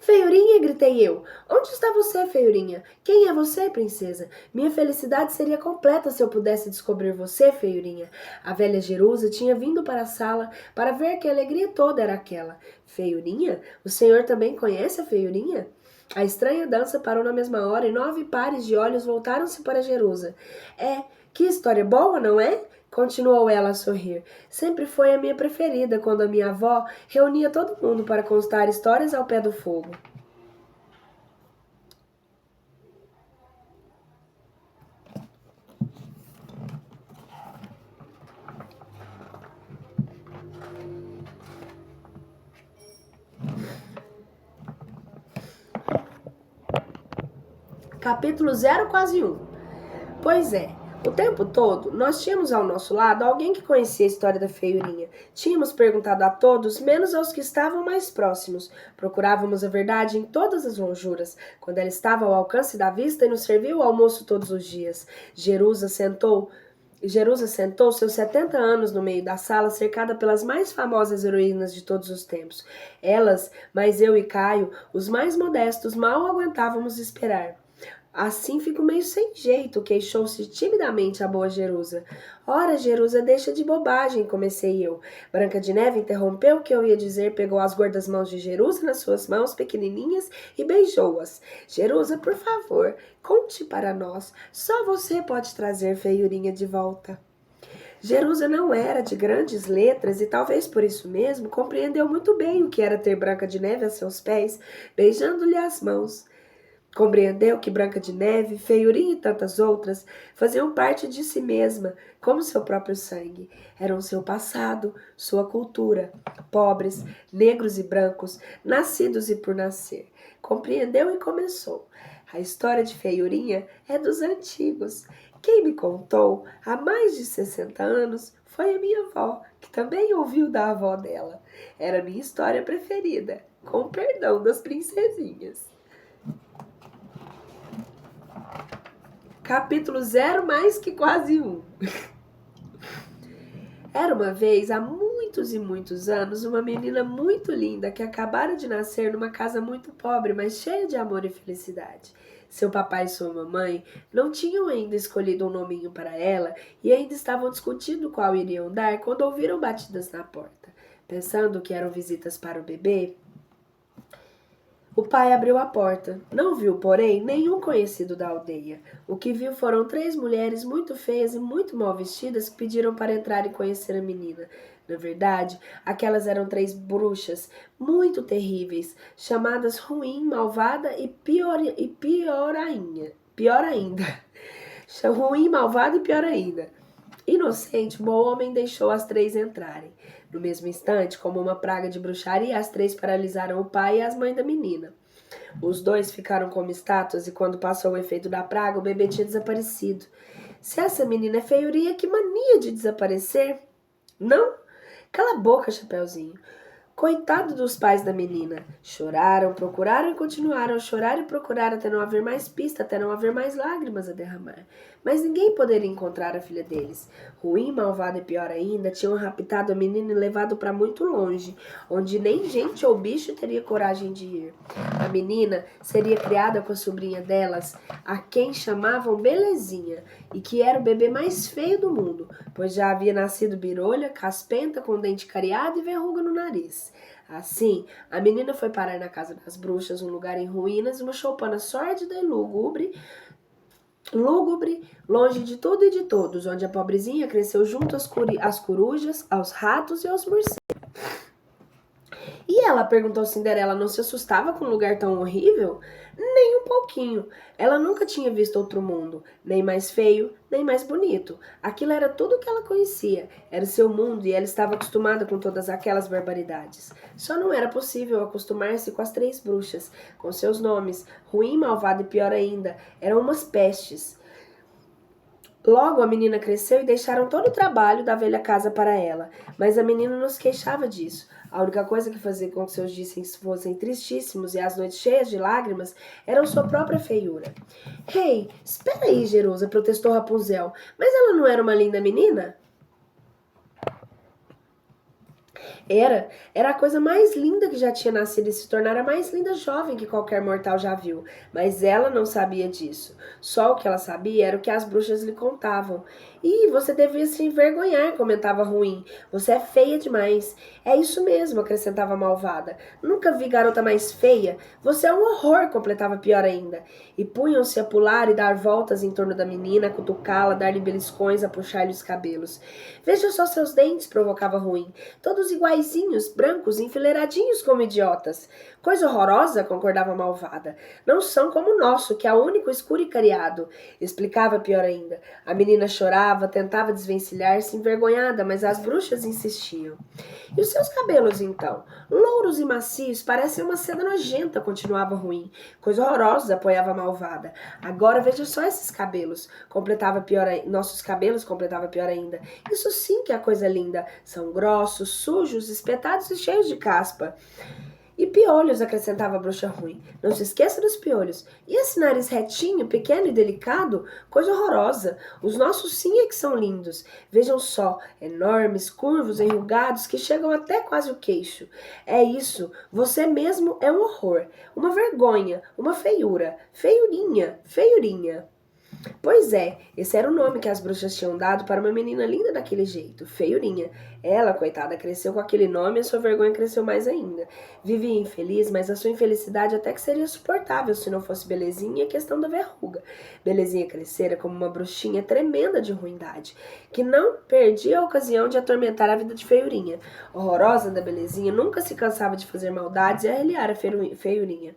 Feiurinha, gritei eu. Onde está você, Feiurinha? Quem é você, princesa? Minha felicidade seria completa se eu pudesse descobrir você, Feiurinha. A velha Jerusa tinha vindo para a sala para ver que alegria toda era aquela. Feiurinha? O senhor também conhece a Feiurinha? A estranha dança parou na mesma hora e 9 pares de olhos voltaram-se para Jerusa. Que história boa, não é? Continuou ela a sorrir. Sempre foi a minha preferida quando a minha avó reunia todo mundo para contar histórias ao pé do fogo. Capítulo 0, quase 1. Pois é, o tempo todo nós tínhamos ao nosso lado alguém que conhecia a história da feiurinha. Tínhamos perguntado a todos, menos aos que estavam mais próximos. Procurávamos a verdade em todas as lonjuras, quando ela estava ao alcance da vista e nos servia o almoço todos os dias. Jerusa sentou seus 70 anos no meio da sala, cercada pelas mais famosas heroínas de todos os tempos. Elas, mas eu e Caio, os mais modestos, mal aguentávamos esperar. Assim fico meio sem jeito, queixou-se timidamente a boa Jerusa. Ora, Jerusa, deixa de bobagem, comecei eu. Branca de Neve interrompeu o que eu ia dizer, pegou as gordas mãos de Jerusa nas suas mãos pequenininhas e beijou-as. Jerusa, por favor, conte para nós. Só você pode trazer feiurinha de volta. Jerusa não era de grandes letras e talvez por isso mesmo compreendeu muito bem o que era ter Branca de Neve a seus pés, beijando-lhe as mãos. Compreendeu que Branca de Neve, Feiurinha e tantas outras faziam parte de si mesma, como seu próprio sangue. Eram seu passado, sua cultura, pobres, negros e brancos, nascidos e por nascer. Compreendeu e começou. A história de Feiurinha é dos antigos. Quem me contou há mais de 60 anos foi a minha avó, que também ouviu da avó dela. Era minha história preferida, com perdão das princesinhas. Capítulo 0, mais que quase 1. Era uma vez, há muitos e muitos anos, uma menina muito linda que acabara de nascer numa casa muito pobre, mas cheia de amor e felicidade. Seu papai e sua mamãe não tinham ainda escolhido um nominho para ela e ainda estavam discutindo qual iriam dar quando ouviram batidas na porta. Pensando que eram visitas para o bebê, o pai abriu a porta. Não viu, porém, nenhum conhecido da aldeia. O que viu foram 3 mulheres muito feias e muito mal vestidas que pediram para entrar e conhecer a menina. Na verdade, aquelas eram 3 bruxas muito terríveis, chamadas Ruim, Malvada e pior ainda. Ruim, Malvada e pior ainda. Inocente, o bom homem deixou as 3 entrarem. No mesmo instante, como uma praga de bruxaria, as 3 paralisaram o pai e as mães da menina. Os 2 ficaram como estátuas e quando passou o efeito da praga, o bebê tinha desaparecido. Se essa menina é feiurinha, que mania de desaparecer! Não? Cala a boca, Chapeuzinho. Coitado dos pais da menina. Choraram, procuraram e continuaram a chorar e procurar até não haver mais pista, até não haver mais lágrimas a derramar. Mas ninguém poderia encontrar a filha deles. Ruim, malvado e pior ainda, tinham raptado a menina e levado para muito longe, onde nem gente ou bicho teria coragem de ir. A menina seria criada com a sobrinha delas, a quem chamavam Belezinha, e que era o bebê mais feio do mundo, pois já havia nascido birolha, caspenta, com dente cariado e verruga no nariz. Assim, a menina foi parar na casa das bruxas, um lugar em ruínas, uma choupana sórdida e lúgubre, longe de tudo e de todos, onde a pobrezinha cresceu junto às corujas, aos ratos e aos morcegos. E ela, perguntou Cinderela, não se assustava com um lugar tão horrível? Nem um pouquinho. Ela nunca tinha visto outro mundo, nem mais feio, nem mais bonito. Aquilo era tudo o que ela conhecia. Era seu mundo e ela estava acostumada com todas aquelas barbaridades. Só não era possível acostumar-se com as 3 bruxas, com seus nomes, ruim, malvado e pior ainda. Eram umas pestes. Logo a menina cresceu e deixaram todo o trabalho da velha casa para ela. Mas a menina não se queixava disso. A única coisa que fazia com que seus dias fossem tristíssimos e as noites cheias de lágrimas era sua própria feiura. Ei, espera aí, Jerusa, protestou Rapunzel. Mas ela não era uma linda menina? Era a coisa mais linda que já tinha nascido e se tornara a mais linda jovem que qualquer mortal já viu. Mas ela não sabia disso. Só o que ela sabia era o que as bruxas lhe contavam. Ih, você devia se envergonhar, comentava Ruim. Você é feia demais. É isso mesmo, acrescentava Malvada. Nunca vi garota mais feia. Você é um horror, completava Pior ainda. E punham-se a pular e dar voltas em torno da menina, a cutucá-la, a dar-lhe beliscões, a puxar-lhe os cabelos. Veja só seus dentes, provocava Ruim. Todos iguais paizinhos brancos enfileiradinhos como idiotas. Coisa horrorosa, concordava a malvada. Não são como o nosso, que é único, escuro e cariado. Explicava pior ainda. A menina chorava, tentava desvencilhar-se, envergonhada, mas as bruxas insistiam. E os seus cabelos, então? Louros e macios, parecem uma seda nojenta, continuava ruim. Coisa horrorosa, apoiava a malvada. Agora veja só esses cabelos, nossos cabelos, completava pior ainda. Isso sim que é coisa linda. São grossos, sujos, espetados e cheios de caspa. E piolhos, acrescentava a bruxa ruim. Não se esqueça dos piolhos. E esse nariz retinho, pequeno e delicado? Coisa horrorosa. Os nossos sim é que são lindos. Vejam só, enormes, curvos, enrugados, que chegam até quase o queixo. É isso, você mesmo é um horror. Uma vergonha, uma feiura. Feiurinha, feiurinha. Pois é, esse era o nome que as bruxas tinham dado para uma menina linda daquele jeito, feiurinha. Ela, coitada, cresceu com aquele nome e a sua vergonha cresceu mais ainda. Vivia infeliz, mas a sua infelicidade até que seria suportável se não fosse Belezinha e a questão da verruga. Belezinha crescera como uma bruxinha tremenda de ruindade, que não perdia a ocasião de atormentar a vida de feiurinha. Horrorosa da Belezinha, nunca se cansava de fazer maldades e arreliar a feiurinha.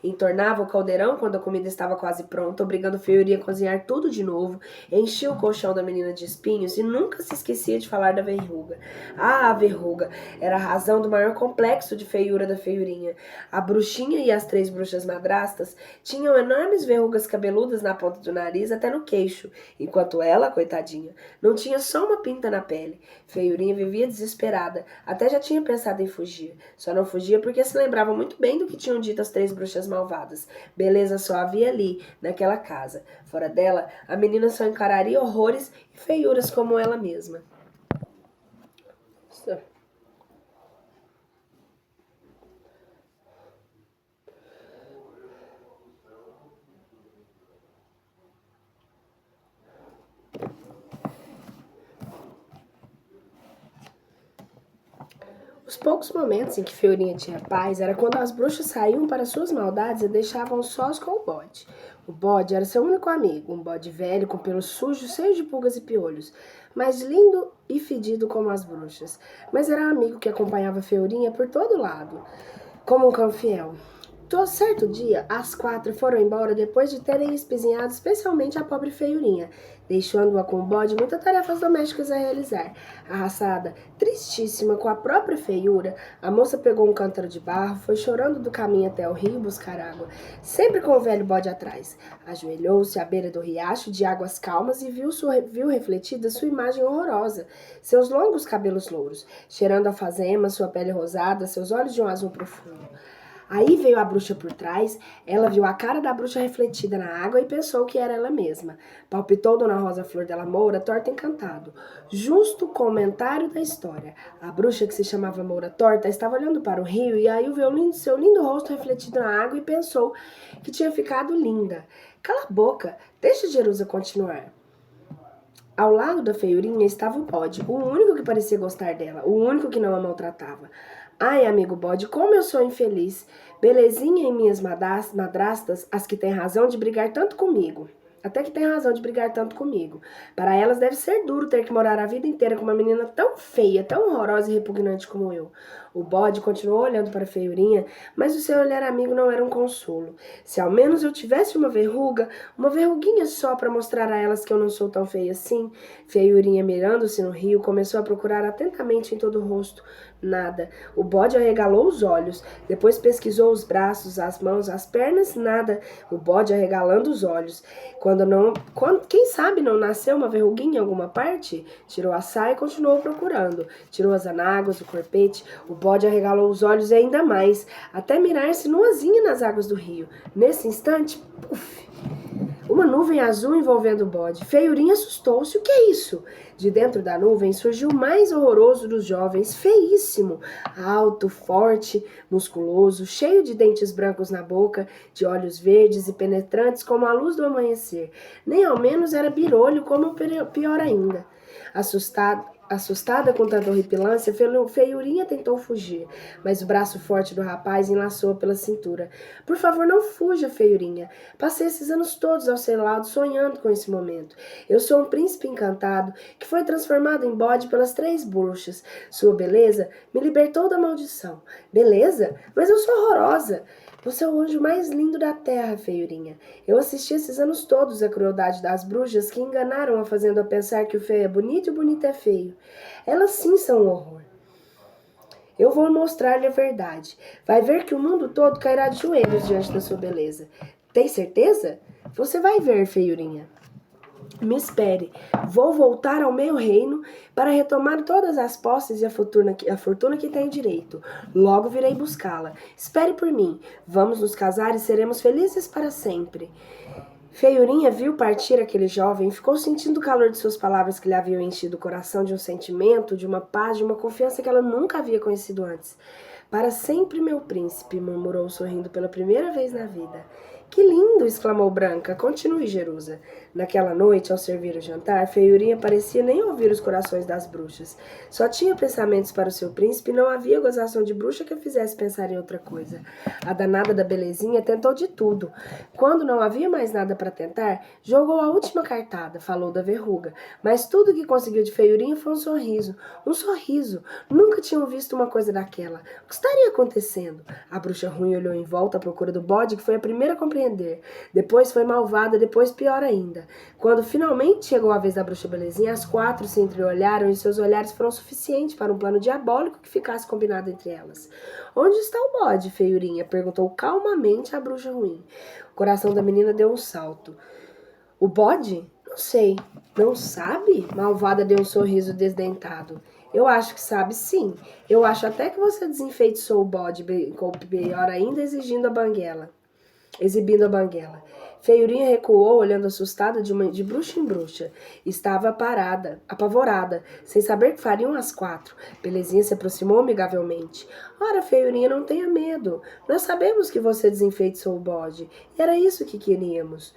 Entornava o caldeirão quando a comida estava quase pronta, obrigando Feiurinha a cozinhar tudo de novo, enchia o colchão da menina de espinhos e nunca se esquecia de falar da verruga. Ah, a verruga era a razão do maior complexo de feiura da Feiurinha. A bruxinha e as 3 bruxas madrastas tinham enormes verrugas cabeludas na ponta do nariz até no queixo, enquanto ela, coitadinha, não tinha só uma pinta na pele. Feiurinha vivia desesperada, até já tinha pensado em fugir. Só não fugia porque se lembrava muito bem do que tinham dito as 3 bruxas malvadas. Beleza só havia ali, naquela casa. Fora dela, a menina só encararia horrores e feiuras como ela mesma. Os poucos momentos em que Feiurinha tinha paz era quando as bruxas saíam para suas maldades e deixavam sós com o bode. O bode era seu único amigo, um bode velho com pelos sujos, cheio de pulgas e piolhos, mas lindo e fedido como as bruxas. Mas era amigo que acompanhava Feiurinha por todo lado, como um cão fiel. Certo dia, as 4 foram embora depois de terem espizinhado especialmente a pobre Feiurinha, deixando-a com o bode muitas tarefas domésticas a realizar. Arrasada, tristíssima com a própria feiura, a moça pegou um cântaro de barro, foi chorando do caminho até o rio buscar água, sempre com o velho bode atrás. Ajoelhou-se à beira do riacho de águas calmas e viu refletida sua imagem horrorosa, seus longos cabelos louros, cheirando alfazema, sua pele rosada, seus olhos de um azul profundo. Aí veio a bruxa por trás, ela viu a cara da bruxa refletida na água e pensou que era ela mesma. Palpitou Dona Rosa Flor della Moura, torta encantado. Justo comentário da história. A bruxa, que se chamava Moura Torta, estava olhando para o rio e aí viu seu lindo rosto refletido na água e pensou que tinha ficado linda. Cala a boca, deixa Jerusa continuar. Ao lado da feiurinha estava o bode, o único que parecia gostar dela, o único que não a maltratava. Ai, amigo bode, como eu sou infeliz. Belezinha e minhas madrastas, as que têm razão de brigar tanto comigo. Até que tem razão de brigar tanto comigo. Para elas deve ser duro ter que morar a vida inteira com uma menina tão feia, tão horrorosa e repugnante como eu. O bode continuou olhando para a feiurinha, mas o seu olhar amigo não era um consolo. Se ao menos eu tivesse uma verruguinha só para mostrar a elas que eu não sou tão feia assim. Feiurinha, mirando-se no rio, começou a procurar atentamente em todo o rosto. Nada. O bode arregalou os olhos, depois pesquisou os braços, as mãos, as pernas, nada. O bode arregalando os olhos. Quem sabe não nasceu uma verruguinha em alguma parte? Tirou a saia e continuou procurando. Tirou as anáguas, o corpete. O bode arregalou os olhos ainda mais, até mirar-se nuazinha nas águas do rio. Nesse instante, puf! Uma nuvem azul envolvendo o bode. Feiurinha assustou-se. O que é isso? De dentro da nuvem surgiu o mais horroroso dos jovens, feíssimo, alto, forte, musculoso, cheio de dentes brancos na boca, de olhos verdes e penetrantes como a luz do amanhecer. Nem ao menos era birolho, como pior ainda. Assustado, Assustada com tanta horripilância, Feiurinha tentou fugir, mas o braço forte do rapaz enlaçou-a pela cintura. Por favor, não fuja, Feiurinha. Passei esses anos todos ao seu lado sonhando com esse momento. Eu sou um príncipe encantado que foi transformado em bode pelas 3 bruxas. Sua beleza me libertou da maldição. Beleza? Mas eu sou horrorosa. Você é o anjo mais lindo da terra, Feiurinha. Eu assisti esses anos todos à crueldade das bruxas que enganaram-a fazendo-a pensar que o feio é bonito e o bonito é feio. Elas sim são um horror. Eu vou mostrar-lhe a verdade. Vai ver que o mundo todo cairá de joelhos diante da sua beleza. Tem certeza? Você vai ver, Feiurinha. Me espere, vou voltar ao meu reino para retomar todas as posses e a fortuna que tenho direito. Logo virei buscá-la. Espere por mim, vamos nos casar e seremos felizes para sempre. Feiurinha viu partir aquele jovem e ficou sentindo o calor de suas palavras que lhe haviam enchido o coração de um sentimento, de uma paz, de uma confiança que ela nunca havia conhecido antes. Para sempre, meu príncipe, murmurou sorrindo pela primeira vez na vida. Que lindo! Exclamou Branca. Continue, Jerusa. Naquela noite, ao servir o jantar, Feiurinha parecia nem ouvir os corações das bruxas. Só tinha pensamentos para o seu príncipe e não havia gozação de bruxa que a fizesse pensar em outra coisa. A danada da belezinha tentou de tudo. Quando não havia mais nada para tentar, jogou a última cartada, falou da verruga. Mas tudo que conseguiu de Feiurinha foi um sorriso. Um sorriso. Nunca tinham visto uma coisa daquela. O que estaria acontecendo? A bruxa ruim olhou em volta à procura do bode, que foi a primeira a compreender. Depois foi malvada, depois pior ainda. Quando finalmente chegou a vez da bruxa belezinha, as 4 se entreolharam e seus olhares foram suficientes para um plano diabólico que ficasse combinado entre elas. Onde está o bode, Feiurinha? Perguntou calmamente a bruxa ruim. O coração da menina deu um salto. O bode? Não sei. Não sabe? Malvada deu um sorriso desdentado. Eu acho que sabe sim. Eu acho até que você desenfeitiçou o bode, com pior ainda exibindo a banguela. Feiurinha recuou, olhando assustada de bruxa em bruxa. Estava parada, apavorada, sem saber o que fariam as 4. Belezinha se aproximou amigavelmente. Ora, Feiurinha, não tenha medo. Nós sabemos que você desenfeitiçou o bode. E era isso que queríamos.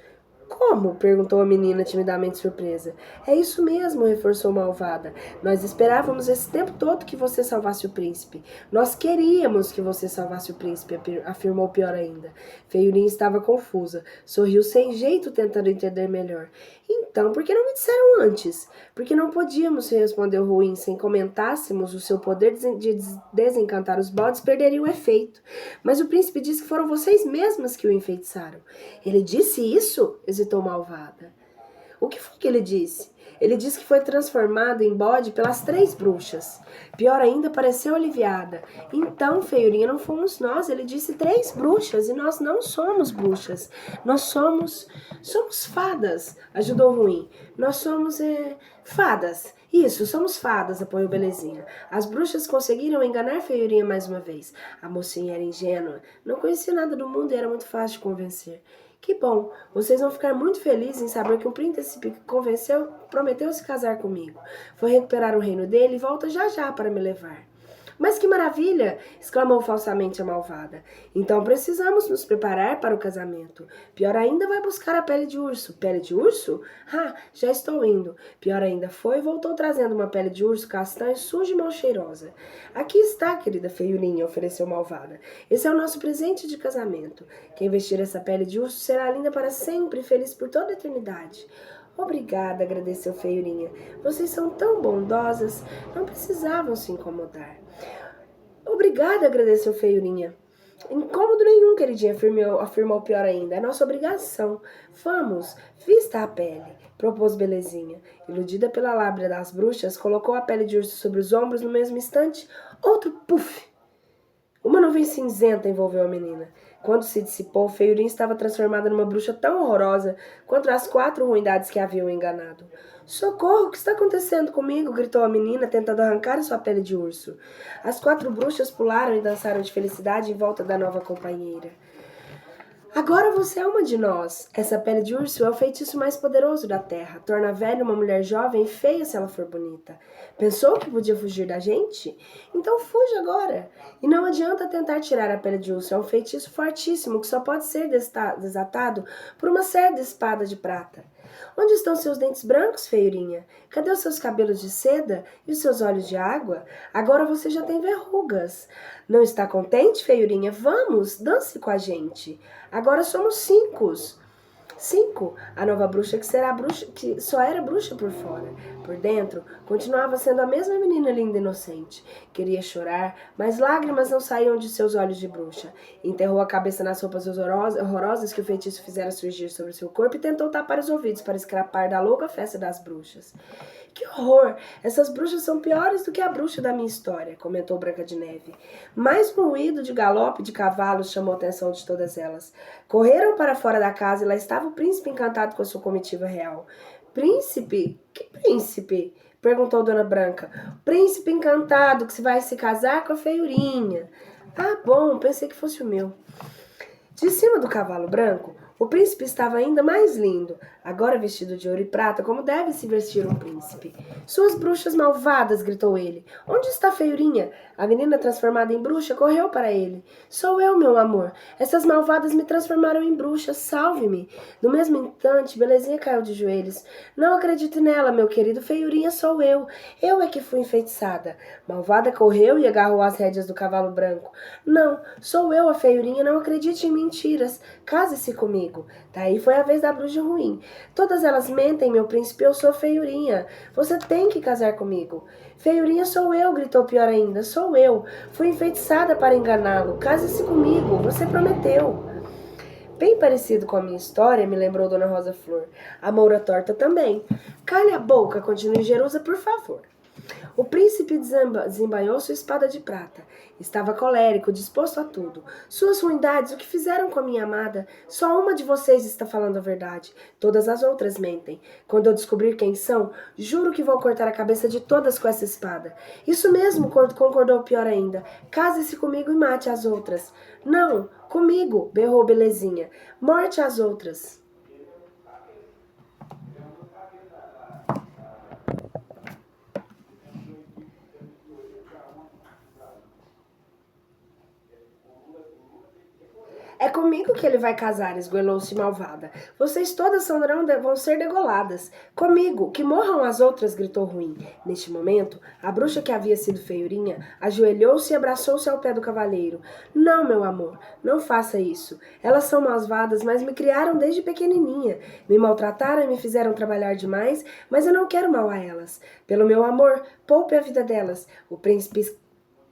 Como? Perguntou a menina timidamente surpresa. É isso mesmo, reforçou Malvada. Nós esperávamos esse tempo todo que você salvasse o príncipe. Nós queríamos que você salvasse o príncipe, afirmou pior ainda. Feiurinha estava confusa. Sorriu sem jeito, tentando entender melhor. Então, por que não me disseram antes? Porque não podíamos, respondeu Ruim. Se comentássemos, o seu poder de desencantar os bodes perderia o efeito. Mas o príncipe disse que foram vocês mesmas que o enfeitiçaram. Ele disse isso? Hesitou Malvada. O que foi que ele disse? Ele disse que foi transformado em bode pelas 3 bruxas. Pior ainda, pareceu aliviada. Então, Feiurinha, não fomos nós. Ele disse 3 bruxas e nós não somos bruxas. Nós somos fadas, ajudou Ruim. Nós somos fadas. Isso, somos fadas, apoiou Belezinha. As bruxas conseguiram enganar Feiurinha mais uma vez. A mocinha era ingênua, não conhecia nada do mundo e era muito fácil de convencer. Que bom, vocês vão ficar muito felizes em saber que o príncipe que convenceu prometeu se casar comigo. Foi recuperar o reino dele e volta já já para me levar. Mas que maravilha! Exclamou falsamente a malvada. Então precisamos nos preparar para o casamento. Pior ainda, vai buscar a pele de urso. Pele de urso? Ah, já estou indo. Pior ainda foi e voltou trazendo uma pele de urso castanha, suja e mal cheirosa. Aqui está, querida Feiurinha, ofereceu malvada. Esse é o nosso presente de casamento. Quem vestir essa pele de urso será linda para sempre e feliz por toda a eternidade. Obrigada, agradeceu Feiurinha. Vocês são tão bondosas, não precisavam se incomodar. Obrigada, agradeceu Feiurinha. Incômodo nenhum, queridinha, afirmou pior ainda. É nossa obrigação. Vamos, vista a pele, propôs Belezinha. Iludida pela lábia das bruxas, colocou a pele de urso sobre os ombros no mesmo instante. Outro puf! Uma nuvem cinzenta envolveu a menina. Quando se dissipou, Feiurinha estava transformada numa bruxa tão horrorosa quanto as 4 ruindades que haviam enganado. Socorro, o que está acontecendo comigo? Gritou a menina, tentando arrancar sua pele de urso. As 4 bruxas pularam e dançaram de felicidade em volta da nova companheira. Agora você é uma de nós. Essa pele de urso é o feitiço mais poderoso da terra. Torna velha uma mulher jovem e feia se ela for bonita. Pensou que podia fugir da gente? Então fuja agora. E não adianta tentar tirar a pele de urso. É um feitiço fortíssimo que só pode ser desatado por uma certa espada de prata. Onde estão seus dentes brancos, feiurinha? Cadê os seus cabelos de seda e os seus olhos de água? Agora você já tem verrugas. Não está contente, feiurinha? Vamos, dance com a gente. Agora somos 5. 5. A nova bruxa que só era bruxa por fora. Por dentro, continuava sendo a mesma menina linda e inocente. Queria chorar, mas lágrimas não saíam de seus olhos de bruxa. Enterrou a cabeça nas roupas horrorosas que o feitiço fizera surgir sobre seu corpo e tentou tapar os ouvidos para escapar da louca festa das bruxas. Que horror! Essas bruxas são piores do que a bruxa da minha história, comentou Branca de Neve. Mais um ruído de galope de cavalos chamou a atenção de todas elas. Correram para fora da casa e lá estava o príncipe encantado com a sua comitiva real. Príncipe? Que príncipe? Perguntou Dona Branca. Príncipe encantado que vai se casar com a feiurinha. Ah, bom, pensei que fosse o meu. De cima do cavalo branco, o príncipe estava ainda mais lindo, agora vestido de ouro e prata, como deve se vestir um príncipe. Suas bruxas malvadas, gritou ele. Onde está a feiurinha? A menina transformada em bruxa correu para ele. Sou eu, meu amor. Essas malvadas me transformaram em bruxa. Salve-me. No mesmo instante, Belezinha caiu de joelhos. Não acredite nela, meu querido. Feiurinha sou eu. Eu é que fui enfeitiçada. Malvada correu e agarrou as rédeas do cavalo branco. Não, sou eu a feiurinha. Não acredite em mentiras. Case-se comigo. Daí foi a vez da bruxa ruim. Todas elas mentem, meu príncipe. Eu sou feiurinha. Você tem que casar comigo. Feiurinha sou eu, gritou pior ainda. Sou eu. Fui enfeitiçada para enganá-lo. Case-se comigo. Você prometeu. Bem parecido com a minha história, me lembrou Dona Rosa Flor. A Moura Torta também. Cale a boca, continue Jerusa, por favor. O príncipe desembainhou sua espada de prata. Estava colérico, disposto a tudo. Suas ruindades, o que fizeram com a minha amada? Só uma de vocês está falando a verdade. Todas as outras mentem. Quando eu descobrir quem são, juro que vou cortar a cabeça de todas com essa espada. Isso mesmo, concordou pior ainda. Case-se comigo e mate as outras. Não, comigo, berrou Belezinha. Morte às outras. É comigo que ele vai casar, esgoelou-se malvada. Vocês todas vão ser degoladas. Comigo, que morram as outras, gritou Ruim. Neste momento, a bruxa que havia sido feiurinha ajoelhou-se e abraçou-se ao pé do cavaleiro. Não, meu amor, não faça isso. Elas são malvadas, mas me criaram desde pequenininha. Me maltrataram e me fizeram trabalhar demais, mas eu não quero mal a elas. Pelo meu amor, poupe a vida delas. O príncipe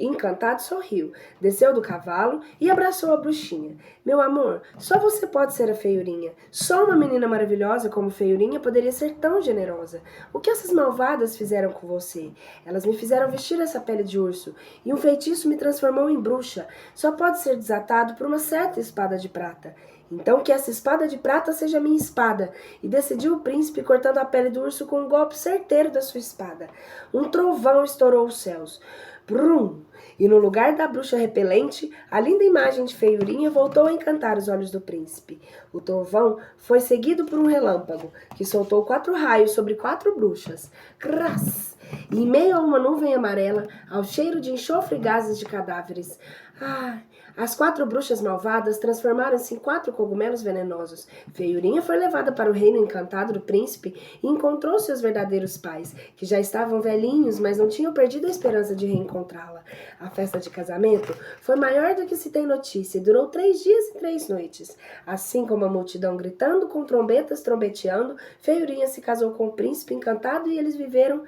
encantado sorriu, desceu do cavalo e abraçou a bruxinha. Meu amor, só você pode ser a feiurinha. Só uma menina maravilhosa como feiurinha poderia ser tão generosa. O que essas malvadas fizeram com você? Elas me fizeram vestir essa pele de urso e um feitiço me transformou em bruxa. Só pode ser desatado por uma certa espada de prata. Então que essa espada de prata seja minha espada. E decidiu o príncipe cortando a pele do urso com um golpe certeiro da sua espada. Um trovão estourou os céus. Brum! E no lugar da bruxa repelente, a linda imagem de feiurinha voltou a encantar os olhos do príncipe. O trovão foi seguido por um relâmpago, que soltou 4 raios sobre 4 bruxas. Crás! E em meio a uma nuvem amarela, ao cheiro de enxofre e gases de cadáveres. As 4 bruxas malvadas transformaram-se em 4 cogumelos venenosos. Feiurinha foi levada para o reino encantado do príncipe e encontrou seus verdadeiros pais, que já estavam velhinhos, mas não tinham perdido a esperança de reencontrá-la. A festa de casamento foi maior do que se tem notícia e durou 3 dias e 3 noites. Assim como a multidão gritando com trombetas trombeteando, Feiurinha se casou com o príncipe encantado e eles viveram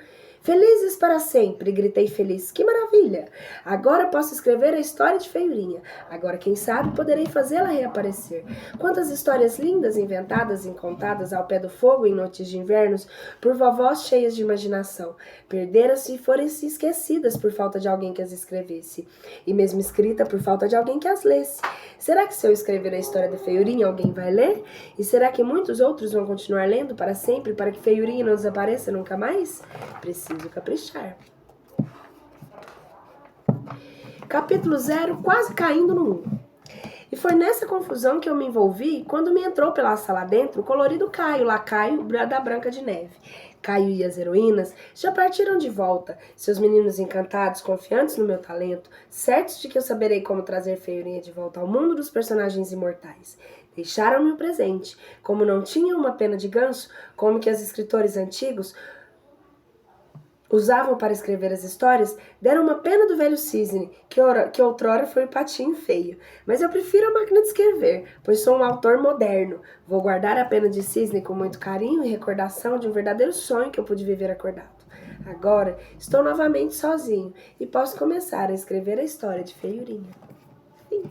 felizes para sempre, gritei feliz. Que maravilha! Agora posso escrever a história de Feiurinha. Agora, quem sabe, poderei fazê-la reaparecer. Quantas histórias lindas inventadas e contadas ao pé do fogo em noites de invernos por vovós cheias de imaginação. Perderam-se e foram-se esquecidas por falta de alguém que as escrevesse. E mesmo escrita por falta de alguém que as lesse. Será que se eu escrever a história da Feiurinha, alguém vai ler? E será que muitos outros vão continuar lendo para sempre, para que Feiurinha não desapareça nunca mais? Preciso caprichar. Capítulo 0, quase caindo no 1. E foi nessa confusão que eu me envolvi quando me entrou pela sala dentro o colorido Caio, lacaio da Branca de Neve. Caio e as heroínas já partiram de volta, seus meninos encantados, confiantes no meu talento, certos de que eu saberei como trazer Feiurinha de volta ao mundo dos personagens imortais. Deixaram-me o presente. Como não tinham uma pena de ganso, como que os escritores antigos usavam para escrever as histórias, deram uma pena do velho cisne, que outrora foi o patinho feio. Mas eu prefiro a máquina de escrever, pois sou um autor moderno. Vou guardar a pena de cisne com muito carinho e recordação de um verdadeiro sonho que eu pude viver acordado. Agora estou novamente sozinho e posso começar a escrever a história de Feiurinha. Fim.